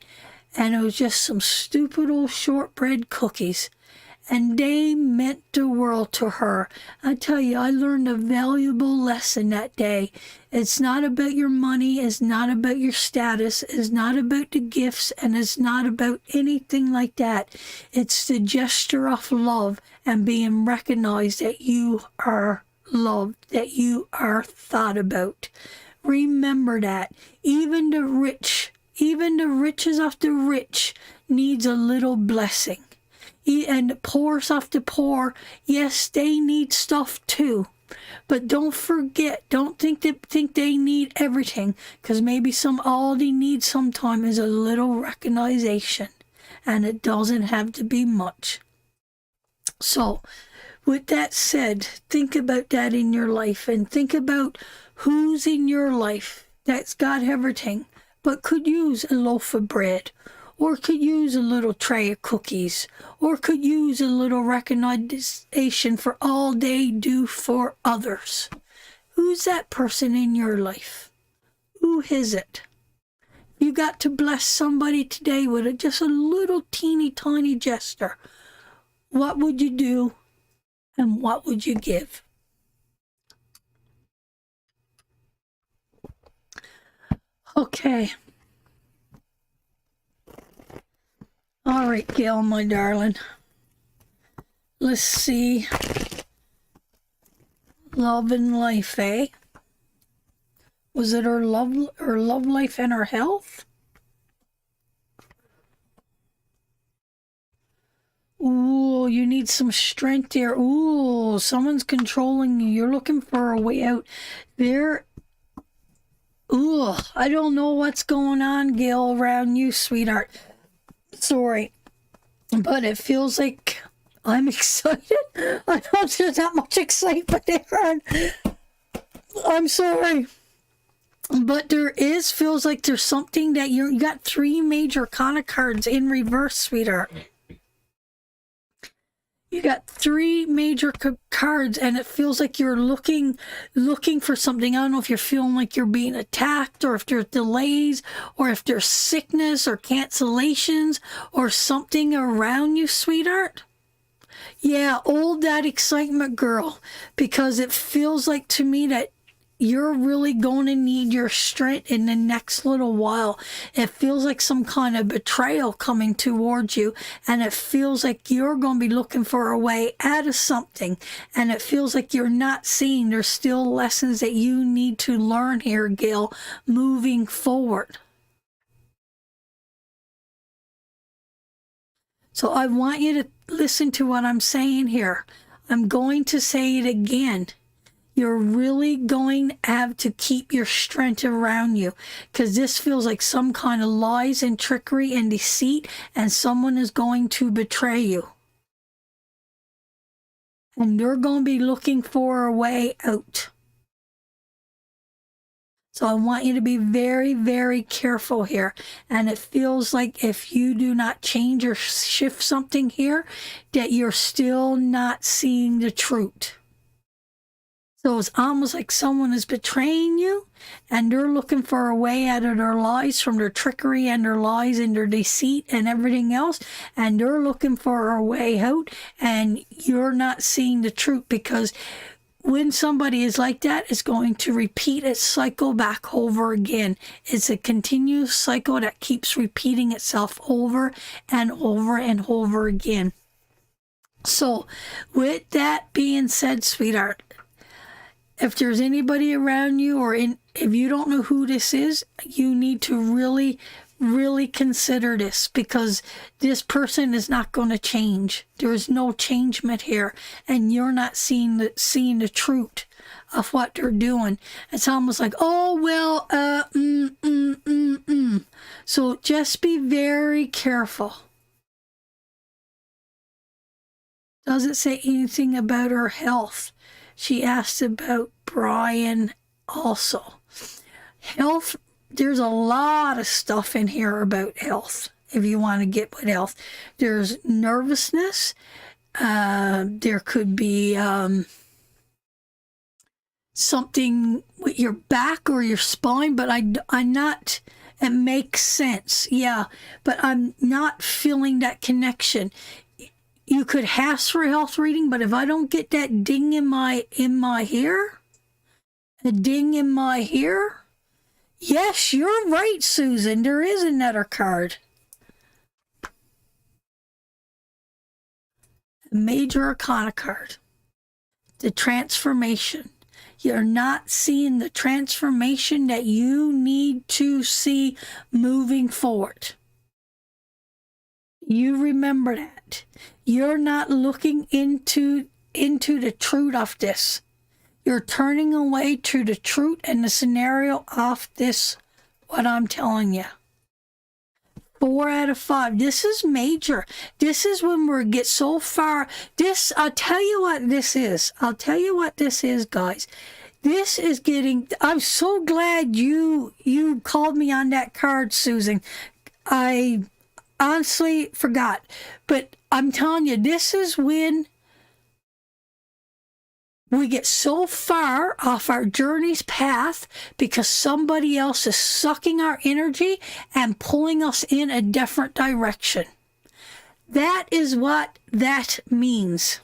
And it was just some stupid old shortbread cookies. And they meant the world to her. I tell you, I learned a valuable lesson that day. It's not about your money. It's not about your status. It's not about the gifts. And it's not about anything like that. It's the gesture of love and being recognized that you are loved, that you are thought about. Remember that. Even the riches of the rich needs a little blessing. And the poorest of the poor, yes, they need stuff too. But don't forget, don't think they need everything, because maybe all they need sometime is a little recognition, and it doesn't have to be much. So, with that said, think about that in your life, and think about who's in your life that's got everything, but could use a loaf of bread, or could use a little tray of cookies, or could use a little recognition for all they do for others. Who's that person in your life? Who is it? You got to bless somebody today with just a little teeny tiny gesture. What would you do, and what would you give? Okay. All right, Gail, my darling. Let's see. Love and life, eh? Was it her love life and her health? Ooh, you need some strength there. Ooh, someone's controlling you. You're looking for a way out. There. Ooh, I don't know what's going on, Gail, around you, sweetheart. Sorry. But it feels like I'm excited. I don't there's not much excitement there. I'm sorry. But feels like there's something that you got 3 major arcana cards in reverse, sweetheart. You got 3 major cards, and it feels like you're looking for something. I don't know if you're feeling like you're being attacked, or if there's delays, or if there's sickness or cancellations or something around you, sweetheart. Yeah, hold that excitement, girl, because it feels like to me that you're really going to need your strength in the next little while. It feels like some kind of betrayal coming towards you, and it feels like you're going to be looking for a way out of something, and it feels like you're not seeing there's still lessons that you need to learn here, Gail, moving forward. So I want you to listen to what I'm saying here. I'm going to say it again. You're really going to have to keep your strength around you, because this feels like some kind of lies and trickery and deceit, and someone is going to betray you. And you're going to be looking for a way out. So I want you to be very, very careful here. And it feels like if you do not change or shift something here, that you're still not seeing the truth. So it's almost like someone is betraying you, and they're looking for a way out of their lies from their trickery and their lies and their deceit and everything else, and they're looking for a way out, and you're not seeing the truth, because when somebody is like that, it's going to repeat its cycle back over again. It's a continuous cycle that keeps repeating itself over and over and over again. So with that being said, sweetheart, if there's anybody around you, or if you don't know who this is, you need to really, really consider this, because this person is not going to change. There's no changement here, and you're not seeing the truth of what they're doing. It's almost like, oh, well, So just be very careful. Does it say anything about her health? She asked about Brian also. Health, there's a lot of stuff in here about health, if you want to get with health. There's nervousness. There could be something with your back or your spine, but I'm not, it makes sense, yeah, but I'm not feeling that connection. You could ask for a health reading, but if I don't get that ding in my ear, a ding in my ear, yes, you're right, Susan. There is another card. A major arcana card. The transformation. You're not seeing the transformation that you need to see moving forward. You remember that. You're not looking into the truth of this. You're turning away to the truth and the scenario of this, what I'm telling you. 4 out of 5. This is major. This is when we get so far. I'll tell you what this is. I'll tell you what this is, guys. This is getting, I'm so glad you called me on that card, Susan. I honestly forgot, but I'm telling you, this is when we get so far off our journey's path because somebody else is sucking our energy and pulling us in a different direction. That is what that means.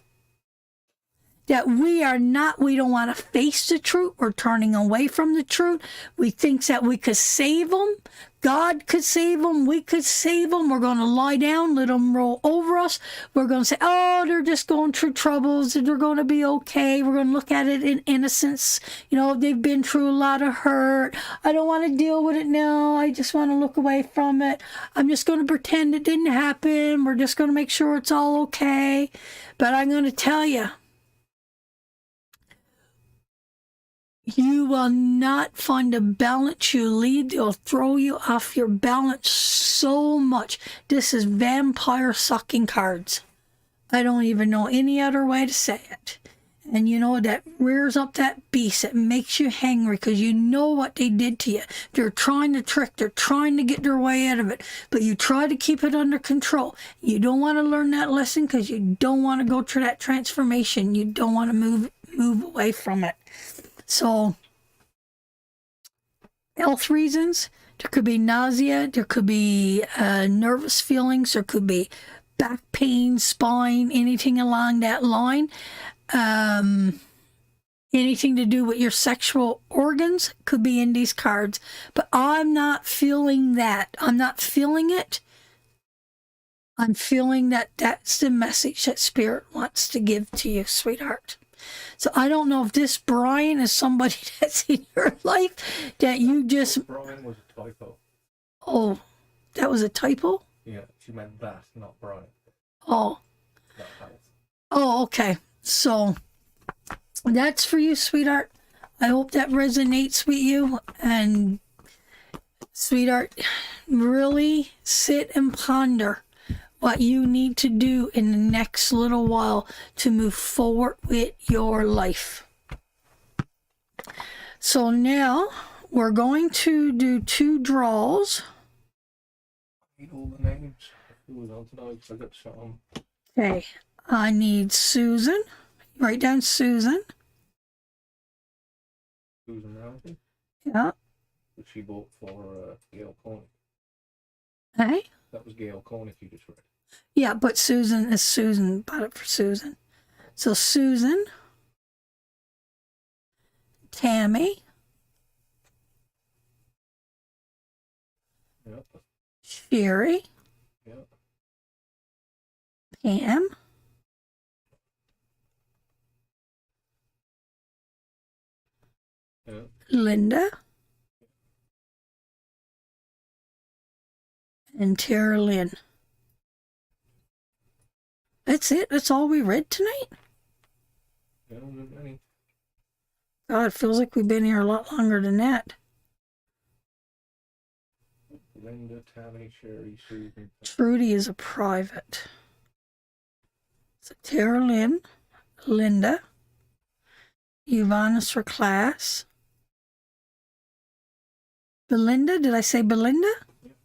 that we don't want to face the truth. We're turning away from the truth. We think that we could save them. God could save them. We could save them. We're going to lie down, let them roll over us. We're going to say, oh, they're just going through troubles. They're going to be okay. We're going to look at it in innocence. You know, they've been through a lot of hurt. I don't want to deal with it now. I just want to look away from it. I'm just going to pretend it didn't happen. We're just going to make sure it's all okay. But I'm going to tell you, you will not find a balance you lead. They'll throw you off your balance so much. This is vampire sucking cards. I don't even know any other way to say it. And you know, that rears up that beast. It makes you hangry because you know what they did to you. They're trying to trick. They're trying to get their way out of it. But you try to keep it under control. You don't want to learn that lesson because you don't want to go through that transformation. You don't want to move away from it. So, health reasons, there could be nausea, there could be nervous feelings, there could be back pain, spine, anything along that line. Anything to do with your sexual organs could be in these cards. But I'm not feeling that. I'm not feeling it. I'm feeling that that's the message that Spirit wants to give to you, sweetheart. So I don't know if this Brian is somebody that's in your life that you just... Brian was a typo. Oh, that was a typo? Yeah, she meant that, not Brian. Oh. Not health. Oh, okay. So that's for you, sweetheart. I hope that resonates with you. And sweetheart, really sit and ponder what you need to do in the next little while to move forward with your life. So now we're going to do 2 draws. I need all the names. Who was on tonight? I got some. Okay, I need Susan. Write down Susan. Susan Ramsey. Yeah. That she bought for Gail Cornick. Hey? That was Gail Cornick you just read. Yeah, but Susan is Susan. Bought it for Susan. So Susan, Tammy, Yep. Sherry, Yep. Pam, Yep. Linda, and Tara Lynn. That's it? That's all we read tonight? Yeah, there's many. God, it feels like we've been here a lot longer than that. Linda, Tammy, Sherry, Susan. Trudy is a private. So Tara Lynn, Linda, Yvonne's for class. Belinda, did I say Belinda? Yep.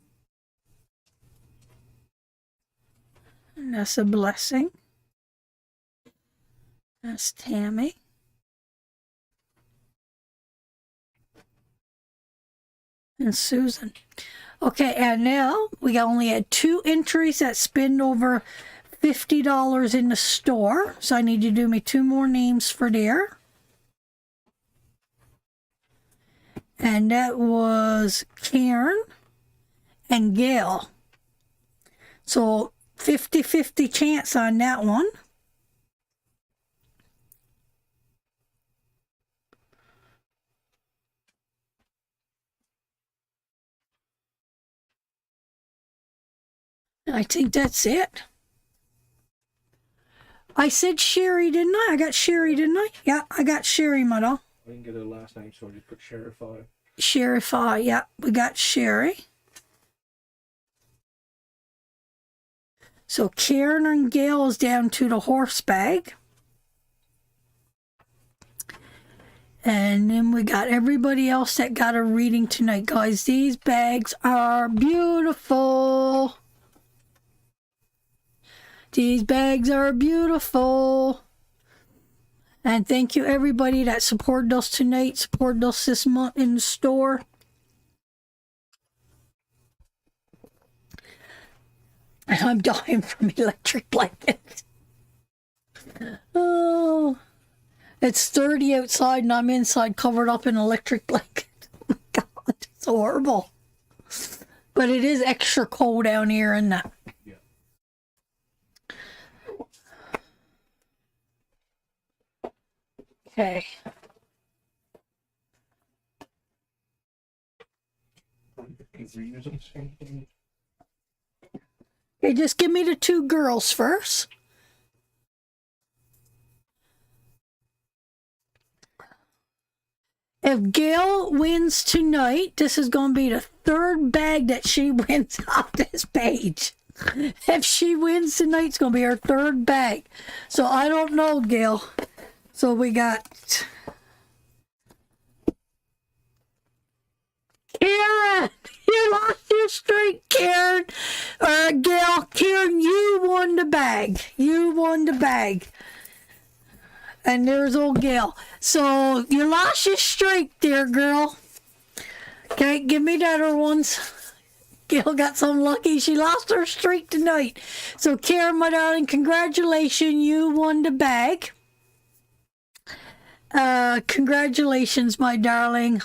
And that's a blessing. That's Tammy. And Susan. Okay, and now we only had 2 entries that spend over $50 in the store. So I need you to do me 2 more names for there. And that was Karen and Gail. So 50-50 chance on that one. I think that's it. I said Sherry, didn't I? I got Sherry, didn't I? Yeah, I got Sherry, my doll. I didn't get her last name, so I just put Sheriff I. Sheriff, yeah, we got Sherry. So Karen and Gail is down to the horse bag. And then we got everybody else that got a reading tonight. Guys, these bags are beautiful. These bags are beautiful. And thank you everybody that supported us tonight, supported us this month in the store. And I'm dying from electric blankets. Oh, It's 30 outside and I'm inside covered up in an electric blanket. Oh my God, it's horrible. But it is extra cold down here and that. Yeah. Okay. Okay, just give me the two girls first. If Gail wins tonight, this is going to be the third bag that she wins off this page. If she wins tonight, it's going to be her third bag. So I don't know, Gail. So we got Karen. You lost your streak, Karen. Gail, Karen, you won the bag. You won the bag. And there's old Gail. So you lost your streak, dear girl. Okay, give me the other ones. Gail got some lucky. She lost her streak tonight. So Karen, my darling, congratulations. You won the bag. Congratulations, my darling.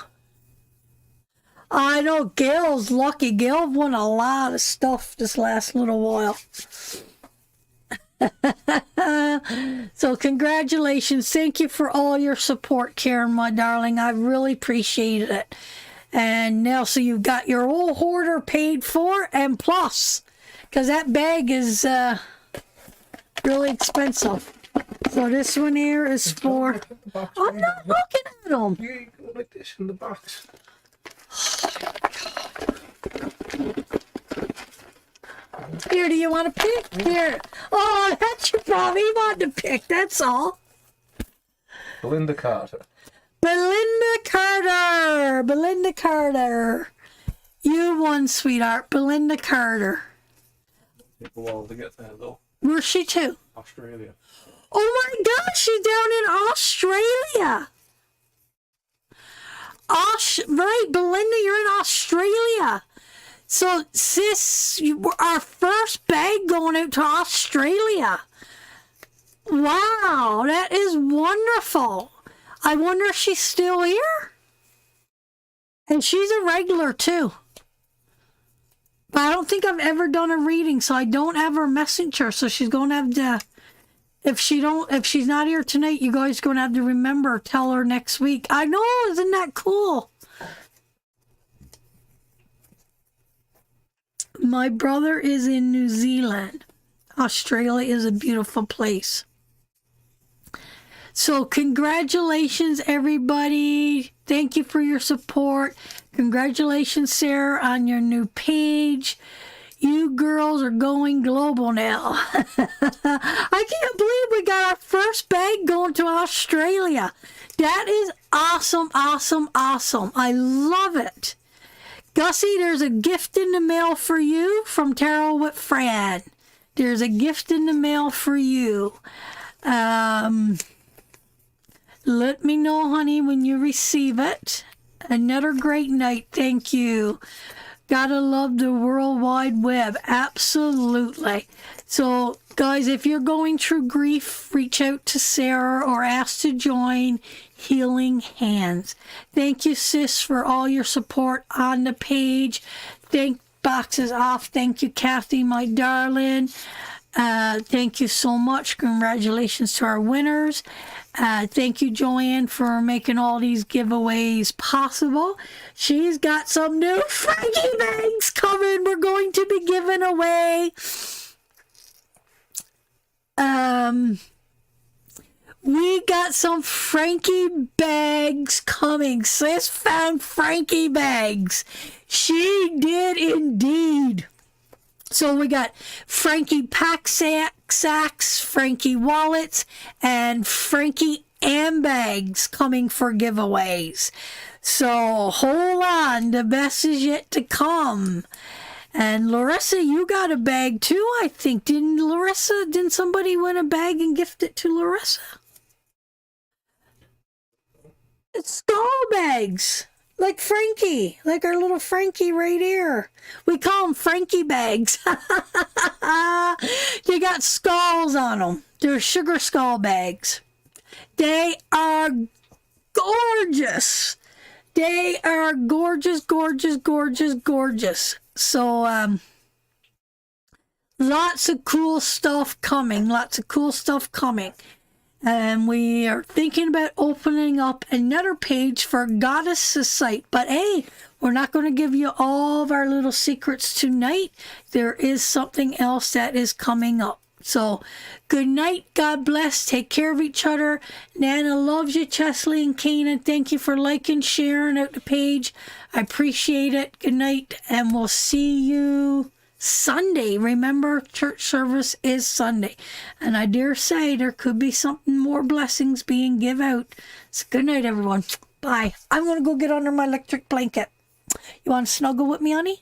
I know Gail's lucky. Gail won a lot of stuff this last little while. So congratulations. Thank you for all your support, Karen, my darling. I really appreciate it. And now, so you've got your old hoarder paid for and plus, because that bag is really expensive. So this one here is for... I'm not looking at them. You go like this in the box. Here, do you want to pick? Here. Oh, that's your problem. You want to pick, that's all. Belinda Carter. Belinda Carter. Belinda Carter. You won, sweetheart. Belinda Carter. Take a while to get there, though. Where's she to? Australia. Oh my gosh, she's down in Australia. Right, Belinda, you're in Australia. So, sis, our first bag going out to Australia. Wow, that is wonderful. I wonder if she's still here. And she's a regular, too. But I don't think I've ever done a reading, so I don't have her messenger. So she's going to have to... If she's not here tonight, you guys are going to have to remember, tell her next week. I know, isn't that cool? My brother is in New Zealand. Australia is a beautiful place. So congratulations, everybody. Thank you for your support. Congratulations, Sarah, on your new page. You girls are going global now. I can't believe we got our first bag going to Australia. That is awesome, awesome, awesome. I love it. Gussie, there's a gift in the mail for you from Tarot with Fran. There's a gift in the mail for you. Let me know, honey, when you receive it. Another great night. Thank you. Gotta love the World Wide Web. Absolutely. So, guys, if you're going through grief, reach out to Sarah or ask to join Healing Hands. Thank you, sis, for all your support on the page. Thank boxes off. Thank you, Kathy, my darling. Thank you so much. Congratulations to our winners. Thank you, Joanne, for making all these giveaways possible. She's got some new Frankie bags coming. We're going to be giving away. We got some Frankie bags coming. Sis found Frankie bags. She did indeed. So we got Frankie pack sacks, Frankie wallets, and Frankie bags coming for giveaways. So hold on, the best is yet to come. And Larissa, you got a bag too, I think. Didn't somebody win a bag and gift it to Larissa? It's skull bags. Like Frankie, like our little Frankie right here. We call them Frankie bags. They got skulls on them. They're sugar skull bags. They are gorgeous. They are gorgeous, gorgeous, gorgeous, gorgeous. So, lots of cool stuff coming. Lots of cool stuff coming. And we are thinking about opening up another page for Goddess's site. But hey, we're not going to give you all of our little secrets tonight. There is something else that is coming up. So, good night. God bless. Take care of each other. Nana loves you, Chesley and Kanan. Thank you for liking, sharing out the page. I appreciate it. Good night. And we'll see you Sunday. Remember, church service is Sunday. And I dare say there could be something more blessings being give out. So good night, everyone. Bye. I'm going to go get under my electric blanket. You want to snuggle with me, honey?